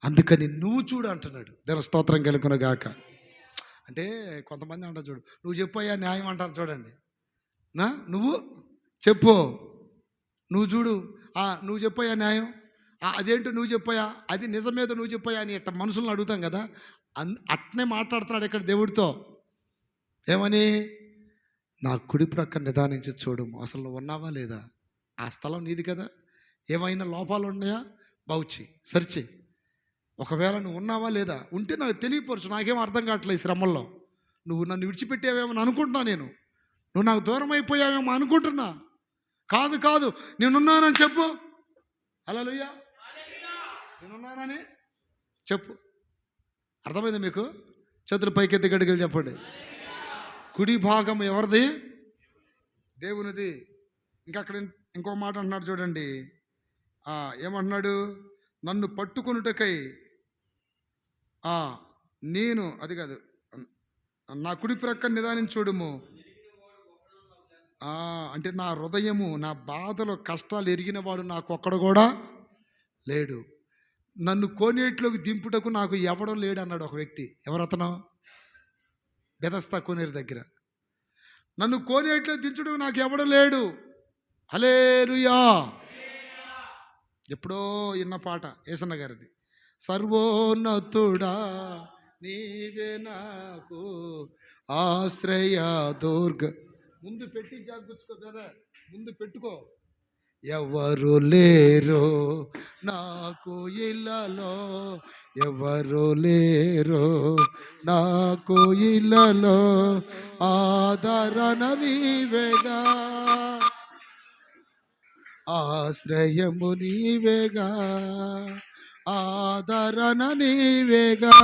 అందుకని నువ్వు చూడు అంటున్నాడు. దేని స్తోత్రం కలుగును గాక. అంటే కొంతమంది అంటారు చూడు, నువ్వు చెప్పయ్యా న్యాయం అంటారు చూడండి. నువ్వు చెప్పు, నువ్వు చూడు, నువ్వు చెప్పయ్యా న్యాయం, అదేంటో నువ్వు చెప్పయ్యా, అది నిజమేదో నువ్వు చెప్పయ్యా అని ఇట్లా మనుషులను అడుగుతాం కదా. అట్నే మాట్లాడుతున్నాడు ఇక్కడ దేవుడితో. ఏమని? నా కుడి ప్రక్క నిదానించి చూడము. అసలు నువ్వు ఉన్నావా లేదా? ఆ స్థలం నీది కదా. ఏమైనా లోపాలు ఉన్నాయా? బాగుచ్చి సరిచేయి. ఒకవేళ నువ్వు ఉన్నావా లేదా, ఉంటే నాకు తెలియపరచు. నాకేం అర్థం కావట్లేదు ఈ శ్రమల్లో. నువ్వు నన్ను విడిచిపెట్టావేమో అనుకుంటున్నా, నువ్వు నాకు దూరం అయిపోయావేమో అనుకుంటున్నా. కాదు కాదు, నేనున్నానని చెప్పు. హల్లెలూయా, నేనున్నానని చెప్పు. అర్థమైంది మీకు? చేతులు పైకెత్తి గడిగలు చెప్పండి. కుడి భాగం ఎవరిది? దేవునిది. ఇంకా అక్కడ ఇంకో మాట అంటున్నాడు చూడండి. ఏమంటున్నాడు? నన్ను పట్టుకొనుటకై నేను, అది కాదు, నా కుడి ప్రక్క నిదానం చూడుము. అంటే నా హృదయము, నా బాధలు కష్టాలు ఎరిగినవాడు నాకు ఒక్కడు కూడా లేడు. నన్ను కోనేటిలోకి దింపుటకు నాకు ఎవడో లేడు అన్నాడు ఒక వ్యక్తి. ఎవరతను? బెతస్తా కోనేరు దగ్గర. నన్ను కోనేటిలో దించుటకు నాకు ఎవడో లేడు. హల్లెలూయా. ఎప్పుడో ఇన్న పాట యేసన్న గారిది. సర్వోన్నతుడా నీవే నాకు ఆశ్రయ దుర్గ. ముందు పెట్టి జాగ్గుచ్చుకో కదా, ముందు పెట్టుకో. ఎవరు లేరు నాకు ఇళ్ళలో, ఎవరు లేరు నాకు ఇళ్ళలో, ఆదరణ నీవేగా, ఆశ్రయము నీవేగా, ఆదరణ నీవేగా,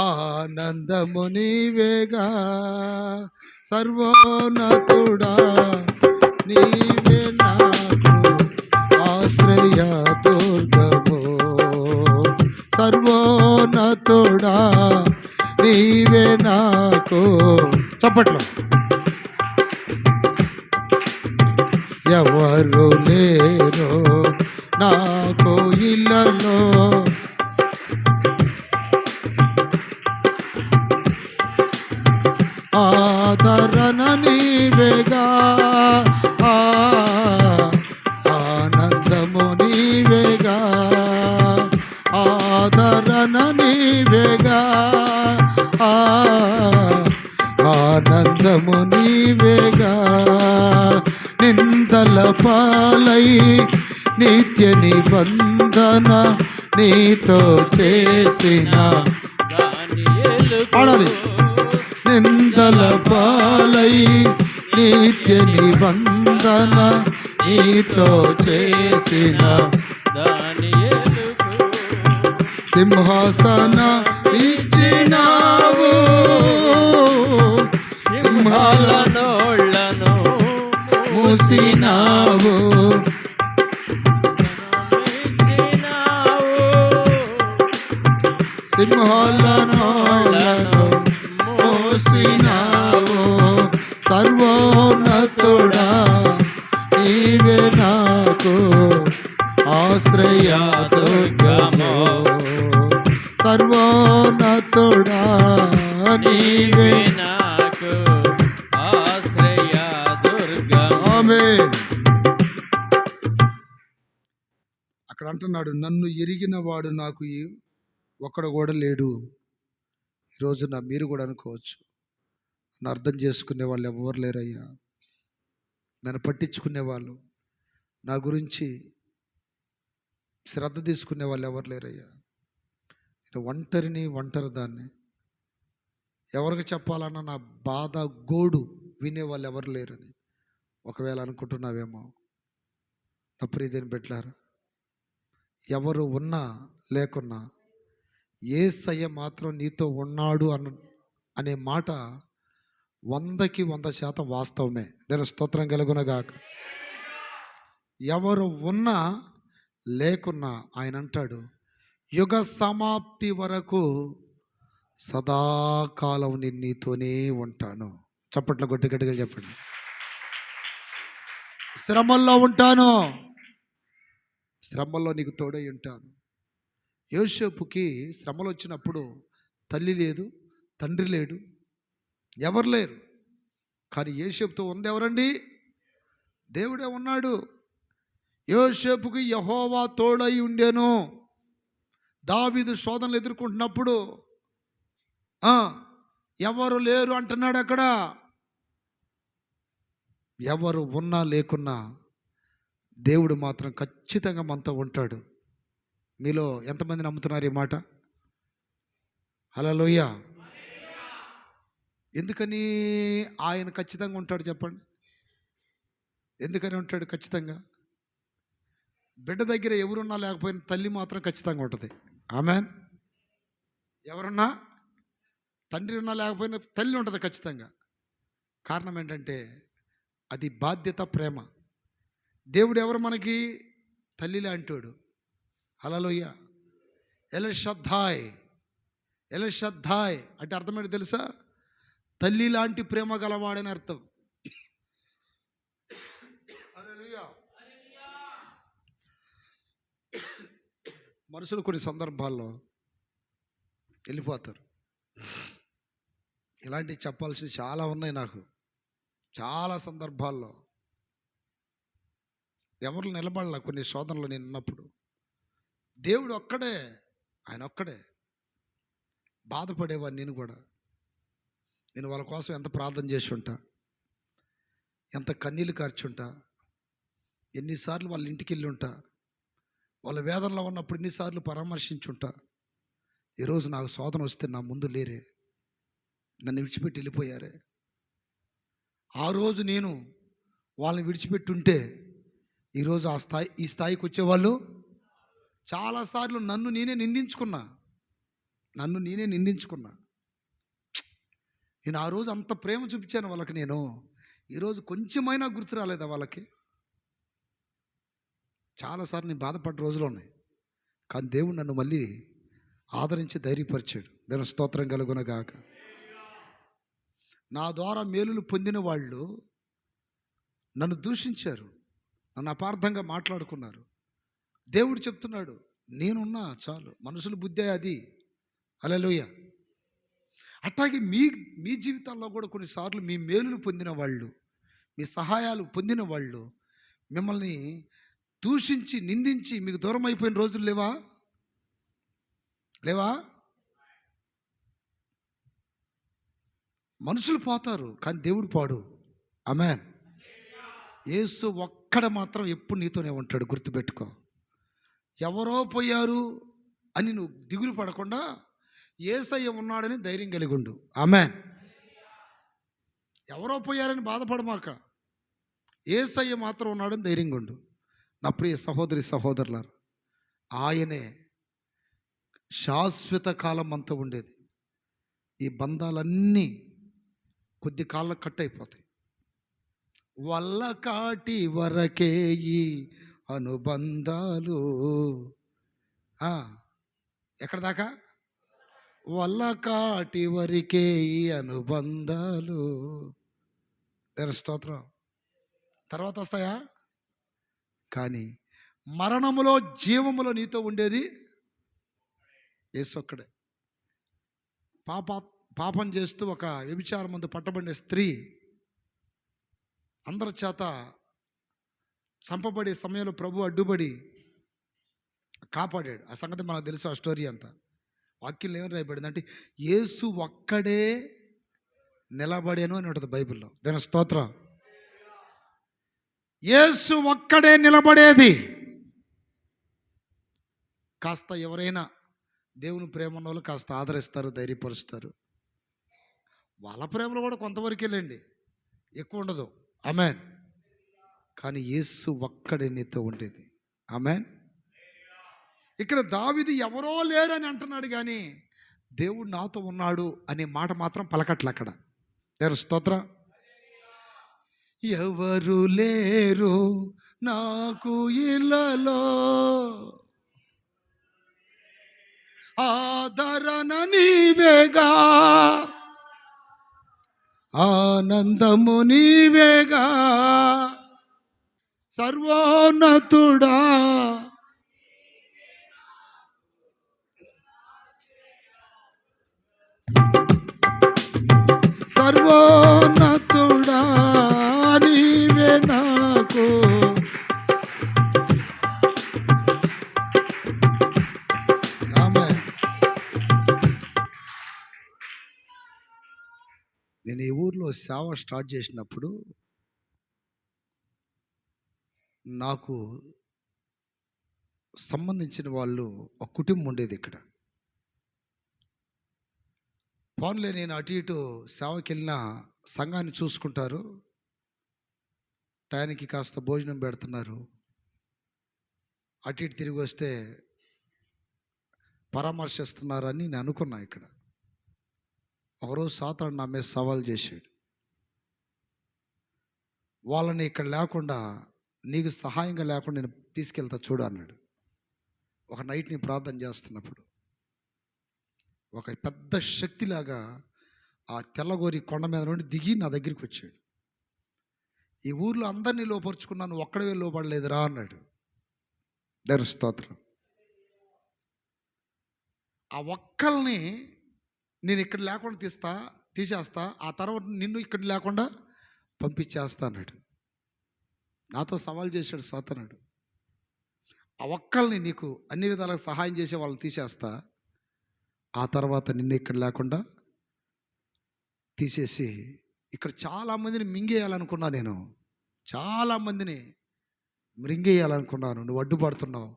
ఆనందము నీవేగా. సర్వోన్నతుడా నీవే నాకు ఆశ్రయ దుర్గము. సర్వోన్నతుడా నీవే నాకు. చప్పట్లు. ఎవరు లేరు నాకు ఇళ్ళలో, ఆదరణ నీవేగా, ఆనందము నీవేగా, ఆదరణ నీవేగా, ఆనందము నీవేగా. నిందల పాలై నిత్య నిబంధన నీతో చేసిన, ఆడాలి. నిందల పాలై నిత్య నిబంధన నీతో చేసిన, సింహాసన ఇచ్చినావు, సింహాలనోళ్ళను మూసినావు, సింహాలనోళ్ళను మూసినావు. సర్వోన్నతుడా నీవే నాకు ఆశ్రయ దుర్గము. సర్వోన్నతుడా నీవే నాకు ఆశ్రయ దుర్గము. ఆమేన్. అక్కడ అంటున్నాడు, నన్ను ఎరిగిన వాడు నాకు ఒక్కడు కూడా లేడు. ఈరోజున మీరు కూడా అనుకోవచ్చు, నన్ను అర్థం చేసుకునే వాళ్ళు ఎవరు లేరయ్యా, నన్ను పట్టించుకునే వాళ్ళు, నా గురించి శ్రద్ధ తీసుకునే వాళ్ళు ఎవరు లేరయ్యా, ఒంటరి దాన్ని, ఎవరికి చెప్పాలన్నా నా బాధ గోడు వినేవాళ్ళు ఎవరు లేరని ఒకవేళ అనుకుంటున్నావేమో. నా ప్రియదేని బిడ్డలారా, ఎవరు ఉన్నా లేకున్నా యేసయ్య మాత్రం నీతో ఉన్నాడు అనే మాట 100కి 100% వాస్తవమే. దాని స్తోత్రం కలుగునగాక. ఎవరు ఉన్నా లేకున్నా ఆయన అంటాడు, యుగ సమాప్తి వరకు సదాకాలం నేను నీతోనే ఉంటాను. చప్పట్ల గట్టిగా చెప్పండి. శ్రమల్లో ఉంటాను, శ్రమల్లో నీకు తోడై ఉంటాను. యోసేపుకి శ్రమలు వచ్చినప్పుడు తల్లి లేదు, తండ్రి లేడు, ఎవరు లేరు. కానీ యోసేపుతో ఉంది ఎవరండి? దేవుడే ఉన్నాడు. యోసేపుకి యెహోవా తోడై ఉండెను. దావీదు శోధనలు ఎదుర్కొంటున్నప్పుడు ఎవరు లేరు అంటున్నాడు. అక్కడ ఎవరు ఉన్నా లేకున్నా దేవుడు మాత్రం ఖచ్చితంగా మనతో ఉంటాడు. మీలో ఎంతమంది నమ్ముతున్నారు ఈ మాట? హల్లెలూయా. ఎందుకని ఆయన ఖచ్చితంగా ఉంటాడు చెప్పండి? ఎందుకని ఉంటాడు ఖచ్చితంగా? బిడ్డ దగ్గర ఎవరున్నా లేకపోయినా తల్లి మాత్రం ఖచ్చితంగా ఉంటుంది. ఆమెన్. ఎవరున్నా, తండ్రి ఉన్నా లేకపోయినా తల్లి ఉంటుంది ఖచ్చితంగా. కారణం ఏంటంటే అది బాధ్యత, ప్రేమ. దేవుడు ఎవరు మనకి? తల్లి లాంటోడు. హల్లెలూయా. ఎలషద్దాయ్. ఎలషద్దాయ్ అంటే అర్థం ఏంటి తెలుసా? తల్లి లాంటి ప్రేమ గలవాడని అర్థం. హల్లెలూయా. మనుషులు కొన్ని సందర్భాల్లో వెళ్ళిపోతారు. ఇలాంటివి చెప్పాల్సినవి చాలా ఉన్నాయి నాకు. చాలా సందర్భాల్లో ఎవరు నిలబడాల కొన్ని శోధనలు నేను ఉన్నప్పుడు. దేవుడు ఒక్కడే, ఆయన ఒక్కడే. బాధపడేవాడిని నేను కూడా. నేను వాళ్ళ కోసం ఎంత ప్రార్థన చేసి ఉంటా, ఎంత కన్నీళ్ళు కార్చుంటా, ఎన్నిసార్లు వాళ్ళ ఇంటికి వెళ్ళి ఉంటా, వాళ్ళ వేదనలో ఉన్నప్పుడు ఎన్నిసార్లు పరామర్శించుంటా. ఈరోజు నాకు శోధన వస్తే నా ముందు లేరే, నన్ను విడిచిపెట్టి వెళ్ళిపోయారే. ఆ రోజు నేను వాళ్ళని విడిచిపెట్టుంటే ఈరోజు ఈ స్థాయికి వచ్చేవాళ్ళు. చాలాసార్లు నన్ను నేనే నిందించుకున్నా. నేను ఆ రోజు అంత ప్రేమ చూపించాను వాళ్ళకి. నేను ఈరోజు కొంచెమైనా గుర్తు రాలేదా వాళ్ళకి? చాలాసార్లు నేను బాధపడ్డ రోజులు ఉన్నాయి. కానీ దేవుడు నన్ను మళ్ళీ ఆదరించి ధైర్యపరిచాడు. దేవుని స్తోత్రం కలుగునగాక. నా ద్వారా మేలులు పొందిన వాళ్ళు నన్ను దూషించారు, నన్ను అపార్థంగా మాట్లాడుకున్నారు. దేవుడు చెప్తున్నాడు, నేనున్నా చాలు. మనుషుల బుద్ధి అది. హల్లెలూయా. అట్లాగే మీ జీవితాల్లో కూడా కొన్నిసార్లు మీ మేలులు పొందిన వాళ్ళు, మీ సహాయాలు పొందిన వాళ్ళు మిమ్మల్ని దూషించి నిందించి మీకు దూరం అయిపోయిన రోజులు లేవా? మనుషులు పోతారు కానీ దేవుడు పోడు. ఆమేన్. యేసు ఒక్కడ మాత్రం ఎప్పుడు నీతోనే ఉంటాడు. గుర్తుపెట్టుకో. ఎవరో పోయారు అని నువ్వు దిగులు పడకుండా యేసయ్య ఉన్నాడని ధైర్యం కలిగి ఉండు. ఆమేన్. ఎవరో పోయారని బాధపడమాక, యేసయ్య మాత్రం ఉన్నాడని ధైర్యంగా ఉండు. నా ప్రియ సహోదరి సహోదరులారా, ఆయనే శాశ్వత కాలం అంతా ఉండేది. ఈ బంధాలన్నీ కొద్ది కాలం కట్ అయిపోతాయి. వల్ల కాటి వరకే ఈ అనుబంధాలు. ఎక్కడ దాకా? వల్ల కాటి వరకే ఈ అనుబంధాలు. దేని స్తోత్రం. తర్వాత వస్తాయా? కానీ మరణములో జీవములో నీతో ఉండేది యేసు ఒక్కడే. పాపం చేస్తూ ఒక వ్యభిచారమందు పట్టబడిన స్త్రీ అందరి చేత చంపబడే సమయంలో ప్రభు అడ్డుపడి కాపాడాడు. ఆ సంగతి మనకు తెలుసు. ఆ స్టోరీ అంతా వాక్యంలో ఏమని రాయబడింది అంటే యేసు ఒక్కడే నిలబడేను అని ఉంటుంది బైబిల్లో. దాని స్తోత్రం. యేసు ఒక్కడే నిలబడేది. కాస్త ఎవరైనా దేవుని ప్రేమ ఉన్న వాళ్ళు కాస్త ఆదరిస్తారు, ధైర్యపరుస్తారు. వాళ్ళ ప్రేమలో కూడా కొంతవరకే లేండి, ఎక్కువ ఉండదు. ఆమేన్. కానీ యేసు ఒక్కడే నీతో ఉండేది. ఆమేన్. ఇక్కడ దావీదు ఎవరో లేరని అంటున్నాడు కానీ దేవుడు నాతో ఉన్నాడు అనే మాట మాత్రం పలకట్లే అక్కడ. దేవుని స్తోత్రం. ఎవరు లేరు నాకు ఇళ్ళలో, ఆదరణ నీవేగా, ఆనందము నీవేగా, సర్వోన్నతుడా సర్వోన్నతుడా నీవే నాకు. నేను ఈ ఊర్లో సేవ స్టార్ట్ చేసినప్పుడు నాకు సంబంధించిన వాళ్ళు ఒక కుటుంబం ఉండేది ఇక్కడ. ఫోన్లే నేను అటు ఇటు సేవకి వెళ్ళిన సంఘాన్ని చూసుకుంటారు, టయానికి కాస్త భోజనం పెడుతున్నారు, అటు ఇటు తిరిగి వస్తే పరామర్శిస్తున్నారని నేను అనుకున్నా. ఇక్కడ ఒకరోజు సాతాను నా మీద సవాల్ చేశాడు. వాళ్ళని ఇక్కడ లేకుండా, నీకు సహాయంగా లేకుండా నేను తీసుకెళ్తా చూడు అన్నాడు. ఒక నైట్ నేను ప్రార్థన చేస్తున్నప్పుడు ఒక పెద్ద శక్తిలాగా ఆ తెల్లగోరి కొండ మీద నుండి దిగి నా దగ్గరికి వచ్చాడు. ఈ ఊర్లో అందరినీ లోపరుచుకున్నాను, ఒక్కడవే లోపడలేదురా అన్నాడు. దేవుని స్తోత్రం. ఆ ఒక్కల్ని నేను ఇక్కడ లేకుండా తీసేస్తా, ఆ తర్వాత నిన్ను ఇక్కడ లేకుండా పంపించేస్తా అన్నాడు. నాతో సవాల్ చేశాడు సాతానుడు. ఆ ఒక్కల్ని నీకు అన్ని విధాలుగా సహాయం చేసే వాళ్ళని తీసేస్తా, ఆ తర్వాత నిన్ను ఇక్కడ లేకుండా తీసేసి ఇక్కడ చాలామందిని మింగేయాలనుకున్నా, నేను చాలామందిని మృంగేయాలనుకున్నాను. నువ్వు అడ్డుపడుతున్నావు,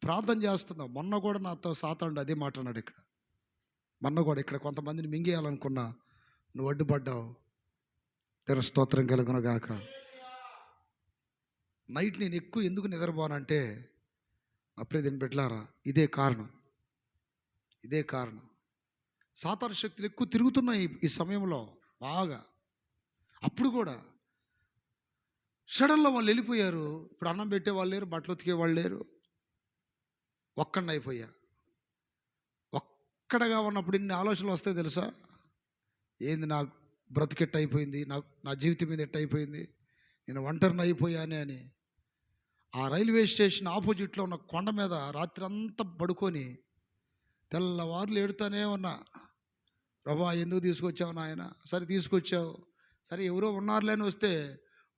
ప్రార్థన చేస్తున్నావు. మొన్న కూడా నాతో సాతానుడు అదే మాట అన్నాడు. ఇక్కడ మొన్న కూడా ఇక్కడ కొంతమందిని మింగేయాలనుకున్నా, నువ్వు అడ్డుపడ్డావు. తెర స్తోత్రం కలుగునగాక. నైట్ నేను ఎక్కువ ఎందుకు నిద్రపోనంటే, అప్పుడే దీన్ని పెట్టారా, ఇదే కారణం. సాతాను శక్తులు ఎక్కువ తిరుగుతున్నాయి ఈ సమయంలో బాగా. అప్పుడు కూడా సడన్లో వాళ్ళు వెళ్ళిపోయారు. ఇప్పుడు అన్నం పెట్టే వాళ్ళు లేరు, బట్టలు ఉతికే వాళ్ళు లేరు, ఒక్కడిని అయిపోయా. ఒక్కడగా ఉన్నప్పుడు ఇన్ని ఆలోచనలు వస్తాయి తెలుసా. ఏంది నా బ్రతికెట్టు అయిపోయింది, నా జీవితం మీద ఎట్టు అయిపోయింది, నేను ఒంటరిని అయిపోయానే అని. ఆ రైల్వే స్టేషన్ ఆపోజిట్లో ఉన్న కొండ మీద రాత్రి అంతా పడుకొని తెల్లవారులు ఏడుతానే ఉన్నా. ప్రభా ఎందుకు తీసుకొచ్చావు నాయన? సరే తీసుకొచ్చావు, సరే ఎవరో ఉన్నారులేని వస్తే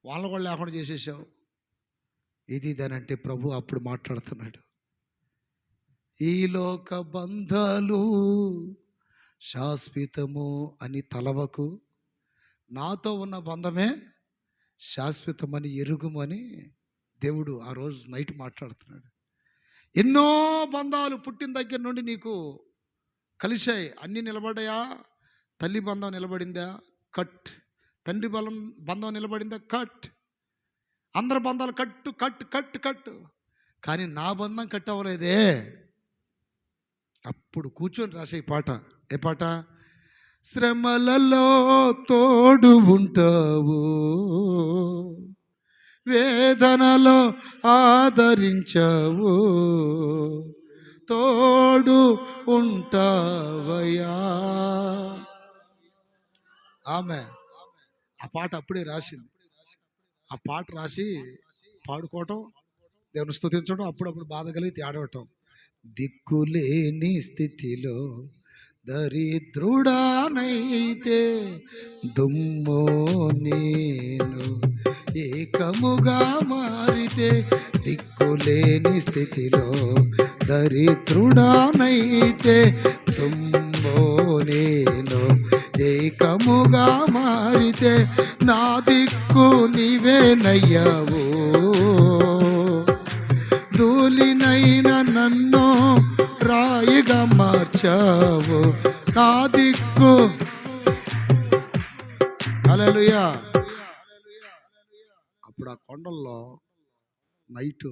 వాళ్ళని కూడా లేకుండా చేసేసావు. ఇది దానంటే ప్రభు అప్పుడు మాట్లాడుతున్నాడు. ఈ లోక బంధాలు శాశ్వతము అని తలవకు, నాతో ఉన్న బంధమే శాశ్వతమని ఎరుగుమని దేవుడు ఆ రోజు నైట్ మాట్లాడుతున్నాడు. ఎన్నో బంధాలు పుట్టిన దగ్గర నుండి నీకు కలిశాయి, అన్నీ నిలబడ్డాయా? తల్లి బంధం నిలబడిందా? కట్. తండ్రి బంధం నిలబడిందా? కట్. అందరి బంధాలు కట్టు. కానీ నా బంధం కట్ అవ్వలేదే. అప్పుడు కూర్చొని రాసే పాట. ఏ పాట? శ్రమలలో తోడు ఉంటావు, వేదనలో ఆదరించావు, తోడు ఉంటావయ్యా. ఆమె ఆ పాట అప్పుడే రాసింది. ఆ పాట రాసి పాడుకోవటం, దేవుని స్తుతించడం, అప్పుడప్పుడు బాధ కలిగి ఆడవటం. దిక్కులేని స్థితిలో దరిద్రుడానైతే దుమ్మో నేను ఏకముగా మారితే, దిక్కులేని స్థితిలో దరిద్రుడానైతే దుమ్మో నేను ఏకముగా మారితే, నా దిక్కు నీవేనయ్యావు, ధూళినైనా నన్ను రాయిగా మార్చావు, నా దిక్కు. హల్లెలూయా. అప్పుడు ఆ కొండల్లో నైటు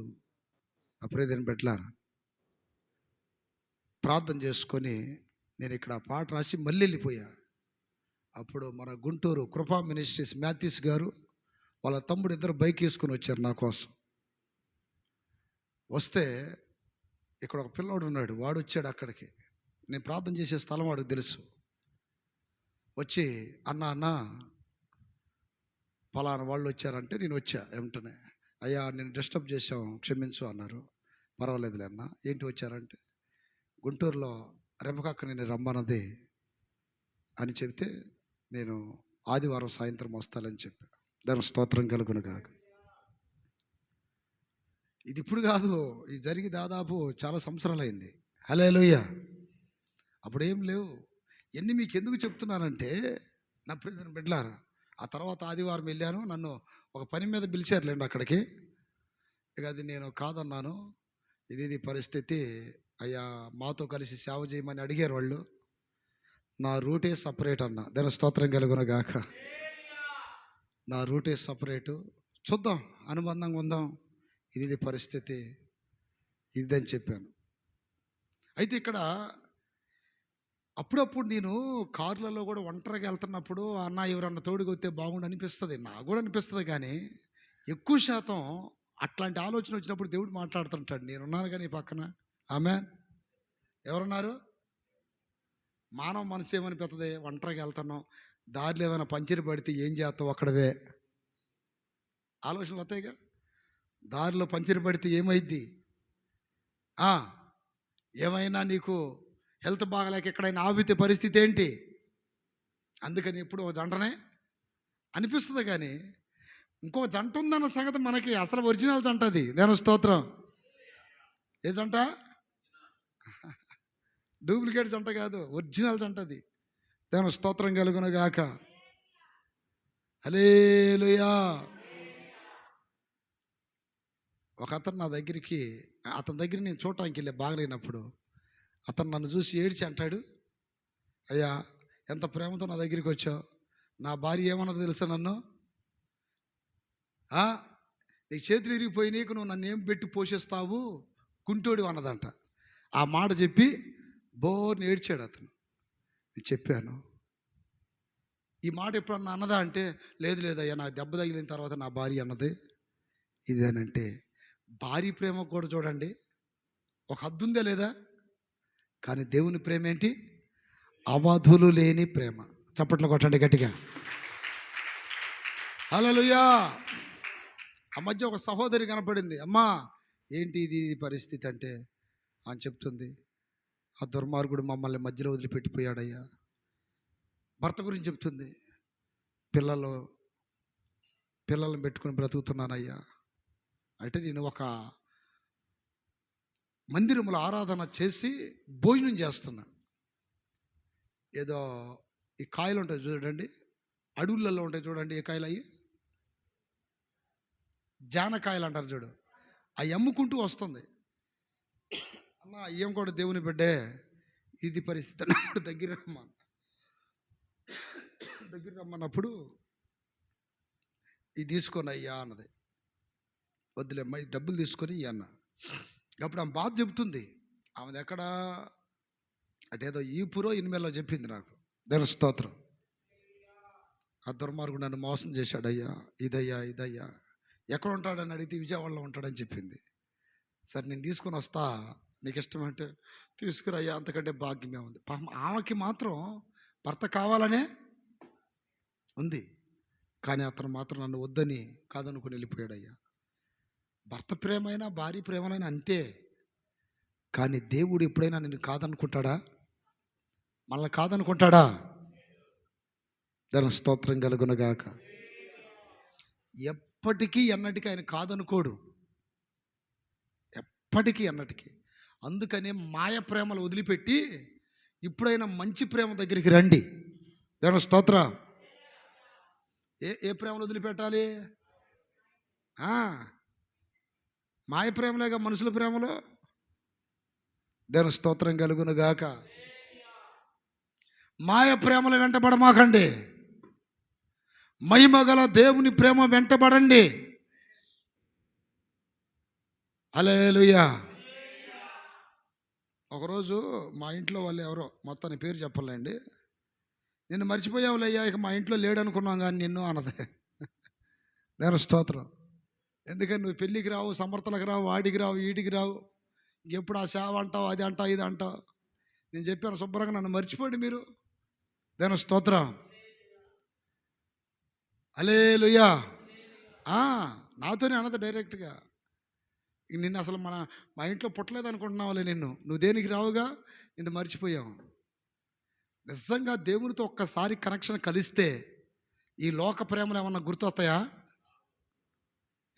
అప్పుడే దీన్ని పెట్టారు ప్రార్థన చేసుకొని నేను ఇక్కడ పాట రాసి మళ్ళీ వెళ్ళిపోయా. అప్పుడు మన గుంటూరు కృపా మినిస్ట్రీస్ మ్యాథ్యూస్ గారు వాళ్ళ తమ్ముడు ఇద్దరు బైక్ వేసుకొని వచ్చారు నా కోసం. వస్తే ఇక్కడ ఒక పిల్లోడు ఉన్నాడు, వాడు వచ్చాడు అక్కడికి. నేను ప్రార్థన చేసే స్థలం వాడికి తెలుసు. వచ్చి అన్న ఫలానా వాళ్ళు వచ్చారంటే నేను వచ్చా. వెంటనే అయ్యా నేను డిస్టర్బ్ చేసాం, క్షమించు అన్నారు. పర్వాలేదులే అన్న. ఏంటి వచ్చారంటే, గుంటూరులో రెపకక్క నేను రమ్మన్నది అని చెప్తే నేను ఆదివారం సాయంత్రం వస్తానని చెప్పా. దాని స్తోత్రం కలుగును కాక. ఇది ఇప్పుడు కాదు, ఇది జరిగి దాదాపు చాలా సంవత్సరాలు అయింది. హల్లెలూయా. అప్పుడు ఏం లేవు. ఎన్ని మీకు ఎందుకు చెప్తున్నానంటే, నా ప్రియమైన బిడ్డలారా, ఆ తర్వాత ఆదివారం వెళ్ళాను. నన్ను ఒక పని మీద పిలిచారులేండి అక్కడికి. ఇక అది నేను కాదన్నాను. ఇది పరిస్థితి అయ్యా, మాతో కలిసి సేవ చేయమని అడిగారు వాళ్ళు. నా రూటే సపరేట్ అన్న. దాని స్తోత్రం కలుగును గాక. నా రూటే సపరేటు. చూద్దాం, అనుబంధంగా ఉందాం. ఇది పరిస్థితి, ఇదని చెప్పాను. అయితే ఇక్కడ అప్పుడప్పుడు నేను కార్లలో కూడా ఒంటరిగా వెళ్తున్నప్పుడు అన్న ఎవరన్నా తోడుగా వస్తే బాగుండు అనిపిస్తుంది, నాకు కూడా అనిపిస్తుంది. కానీ ఎక్కువ శాతం అట్లాంటి ఆలోచన వచ్చినప్పుడు దేవుడు మాట్లాడుతుంటాడు. నేనున్నాను కానీ పక్కన. ఆమెన్. ఎవరున్నారు? మానవ మనసు ఏమనిపిస్తుంది? ఒంటరిగా వెళ్తున్నాం, దారిలో ఏమైనా పంచర్ పడితే ఏం చేస్తావు అక్కడవే ఆలోచనలు వస్తాయిగా. దారిలో పంచర్ పడితే ఏమైద్ది? ఏమైనా నీకు హెల్త్ బాగలేక ఎక్కడైనా ఆపితే పరిస్థితి ఏంటి? అందుకని ఇప్పుడు ఒక జంటనే అనిపిస్తుంది. కానీ ఇంకో జంట ఉందన్న సంగతి మనకి అసలు ఒరిజినల్ జంట అది. నేను స్తోత్రం. ఏ జంట? డూప్లికేట్ జంట కాదు, ఒరిజినల్ జంట అది. నేను స్తోత్రం కలుగును గాక. హల్లెలూయా. ఒక అతను నా దగ్గరికి, అతని దగ్గర నేను చూడటానికి వెళ్ళే బాగలేనప్పుడు అతను నన్ను చూసి ఏడ్చి అంటాడు, అయ్యా ఎంత ప్రేమతో నా దగ్గరికి వచ్చావు, నా భార్య ఏమన్నదో తెలుసా నన్ను? నీకు చేతులు ఇరిగిపోయి నీకు నువ్వు నన్ను ఏం పెట్టి పోషిస్తావు, కుంటోడు అన్నదంట. ఆ మాట చెప్పి బోర్ని ఏడ్చాడు అతను. చెప్పాను, ఈ మాట ఎప్పుడన్నా అన్నదా అంటే, లేదు లేదయ్యా, నాకు దెబ్బ తగిలిన తర్వాత నా భార్య అన్నది ఇదేనంటే. భార్య ప్రేమ కూడా చూడండి, ఒక హద్దు ఉందే లేదా? కానీ దేవుని ప్రేమ ఏంటి? అవధులు లేని ప్రేమ. చప్పట్లు కొట్టండి గట్టిగా. హల్లెలూయా. ఆ మధ్య ఒక సహోదరి కనపడింది. అమ్మా ఏంటి ఇది పరిస్థితి అంటే, అని చెప్తుంది, ఆ దుర్మార్గుడు మమ్మల్ని మధ్యలో వదిలిపెట్టిపోయాడయ్యా. భర్త గురించి చెప్తుంది, పిల్లలను పెట్టుకుని బ్రతుకుతున్నానయ్యా. అంటే నేను ఒక మందిరంలో ఆరాధన చేసి భోజనం చేస్తున్నా. ఏదో ఈ కాయలు ఉంటాయి చూడండి, అడవులలో ఉంటాయి చూడండి. ఏ కాయలు అయ్యి? జానకాయలు అంటారు చూడు. అవి అమ్ముకుంటూ వస్తుంది. అన్న ఏం కూడా దేవుని బిడ్డే, ఇది పరిస్థితి అన్నప్పుడు దగ్గర రమ్మన్నప్పుడు ఇది తీసుకొని అయ్యా అన్నది. వద్దులేమ్మా, ఇది డబ్బులు తీసుకొని అన్న. అప్పుడు ఆమె బాధ చెబుతుంది. ఆమెది ఎక్కడ అటేదో ఈపురో ఇనిమేలో చెప్పింది నాకు. దేవుని స్తోత్రం. ఆ దుర్మార్గుడు నన్ను మోసం చేశాడయ్యా, ఇదయ్యా. ఎక్కడ ఉంటాడని అడిగితే విజయవాడలో ఉంటాడని చెప్పింది. సరే నేను తీసుకొని వస్తా, నీకు ఇష్టమంటే తీసుకురయ్యా, అంతకంటే భాగ్యమే ఉంది. ఆమెకి మాత్రం భర్త కావాలనే ఉంది, కానీ అతను మాత్రం నన్ను వద్దని కాదనుకుని వెళ్ళిపోయాడయ్యా. భర్త ప్రేమైనా భార్య ప్రేమైనా అంతే. కానీ దేవుడు ఎప్పుడైనా నిన్ను కాదనుకుంటాడా? మళ్ళీ కాదనుకుంటాడా? దాని స్తోత్రం కలుగునగాక. ఎప్పటికీ ఎన్నటికీ ఆయన కాదనుకోడు, ఎప్పటికీ ఎన్నటికీ. అందుకనే మాయ ప్రేమలు వదిలిపెట్టి ఇప్పుడైనా మంచి ప్రేమ దగ్గరికి రండి. దాని స్తోత్రం. ఏ ప్రేమలు వదిలిపెట్టాలి? మాయ ప్రేమలేగా మనుషుల ప్రేమలో. దేవుని స్తోత్రం కలుగును గాక. మాయ ప్రేమలు వెంటబడమాకండి, మహిమగల దేవుని ప్రేమ వెంటబడండి. హల్లెలూయా. ఒకరోజు మా ఇంట్లో వాళ్ళు ఎవరో, మొత్తాన్ని పేరు చెప్పలేండి, నిన్ను మర్చిపోయావులయ్యా, ఇక మా ఇంట్లో లేడనుకున్నాం కానీ నిన్ను అన్నది. దేవుని స్తోత్రం. ఎందుకని నువ్వు పెళ్ళికి రావు, సమర్థలకు రావు, వాడికి రావు, వీటికి రావు, ఎప్పుడు ఆ సేవ అంటావు, అది అంటావు, ఇది అంటావు. నేను చెప్పాను శుభ్రంగా, నన్ను మర్చిపోండి మీరు. దేవుని స్తోత్రం. హల్లెలూయా. నాతోనే అన్నది డైరెక్ట్గా, నిన్ను అసలు మా ఇంట్లో పుట్టలేదు అనుకుంటున్నావులే, నువ్వు దేనికి రావుగా, నిన్ను మర్చిపోయావు. నిజంగా దేవునితో ఒక్కసారి కనెక్షన్ కలిస్తే ఈ లోక ప్రేమలు ఏమన్నా గుర్తొస్తాయా?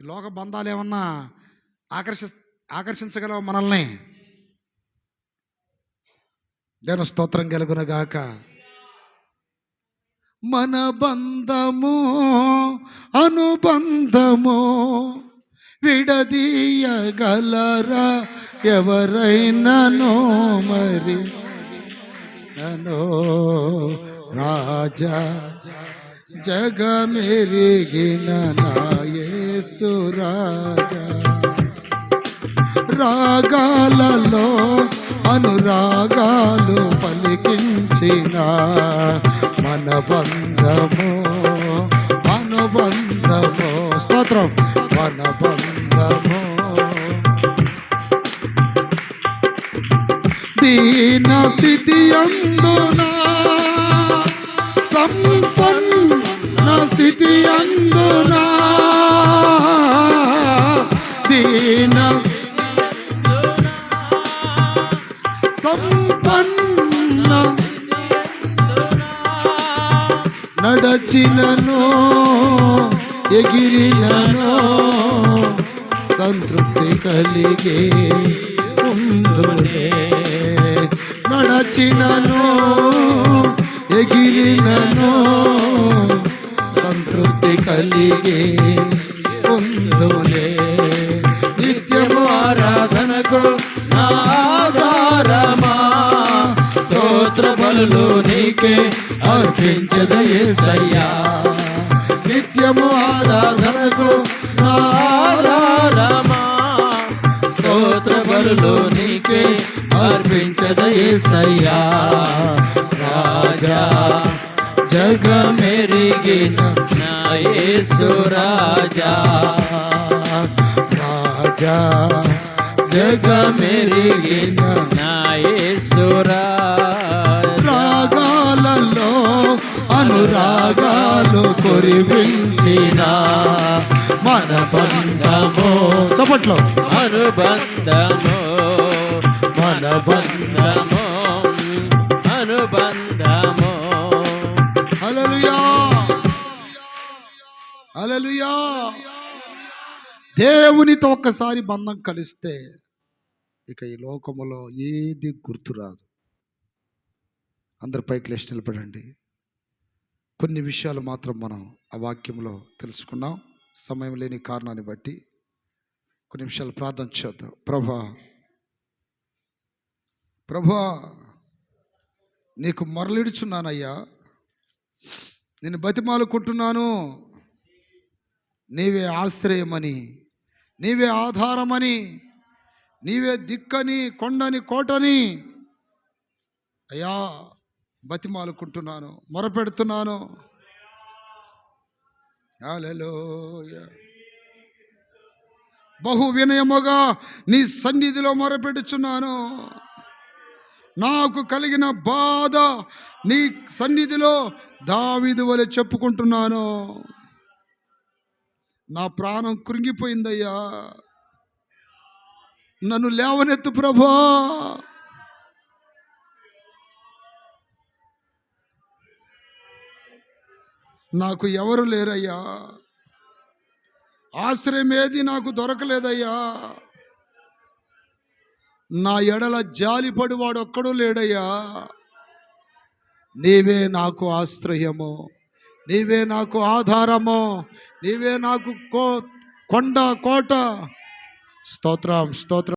ఈ లోక బంధాలు ఏమన్నా ఆకర్షించగలవు మనల్ని? దేవుని స్తోత్రం కలుగునగాక. మన బంధము అనుబంధము విడదీయగలరా ఎవరైనానో మరి. ననో రాజా జగమెరిగిన నా యేసు రాజా. రాగాలలో అనురాగాలు పలికించిన మన బంధము అనుబంధము స్తోత్రం మన బంధము. దీన స్థితి అందునా సంపన్న స్థితి అందునా దీన సంపన్న నడచినను ఎగిరినను సంతృప్తి కలిగే ఉందులే. నడచినను ఎగిరినను సంతృప్తి కలిగే ఉందులే. నిత్యము ఆరాధనకు నా ఆధారమా స్తోత్ర బలులు నీకే అర్పించద యేసయ్యా. నిత్యము ఆరాధనకు నా ఆధారమా స్తోత్ర బలులు నీకే అర్పించద యేసయ్యా. రాజా జగమెరిగిన నా యేసు రాజా. రాజా జగమెరిగిన నా యేసు రాజా. రాగాలలో అనురాగాలు కురిపించిన మన బంధము చప్పట్లో అనుబంధము మన బంధము అనుబంధము. హల్లెలూయా హల్లెలూయా. దేవునితో ఒక్కసారి బంధం కలిస్తే ఇక ఈ లోకములో ఏది గుర్తురాదు. అందరి పైకి లేచి నిలబడండి. కొన్ని విషయాలు మాత్రం మనం ఆ వాక్యంలో తెలుసుకున్నాం. సమయం లేని కారణాన్ని బట్టి కొన్ని నిమిషాలు ప్రార్థన చేద్దాం. ప్రభా నీకు మొరలిడుచున్నానయ్యా, నేను బతిమాలుకుంటున్నాను. నీవే ఆశ్రయమని, నీవే ఆధారమని, నీవే దిక్కని, కొండని, కోటని అయ్యా బతిమాలుకుంటున్నాను, మొరపెడుతున్నాను. హల్లెలూయా. బహు వినయముగా నీ సన్నిధిలో మొరపెడుచున్నాను. నాకు కలిగిన బాధ నీ సన్నిధిలో దావీదు వలె చెప్పుకుంటున్నాను. నా ప్రాణం కృంగిపోయిందయ్యా, నన్ను లేవనెత్తు ప్రభా. నాకు ఎవరు లేరయ్యా, ఆశ్రయం ఏది నాకు దొరకలేదయ్యా. నా ఎడల జాలిపడివాడు ఒక్కడూ లేడయ్యా. నీవే నాకు ఆశ్రయము, నీవే నాకు ఆధారము, నీవే నాకు కొండ కోట. స్తోత్రం స్తోత్రం.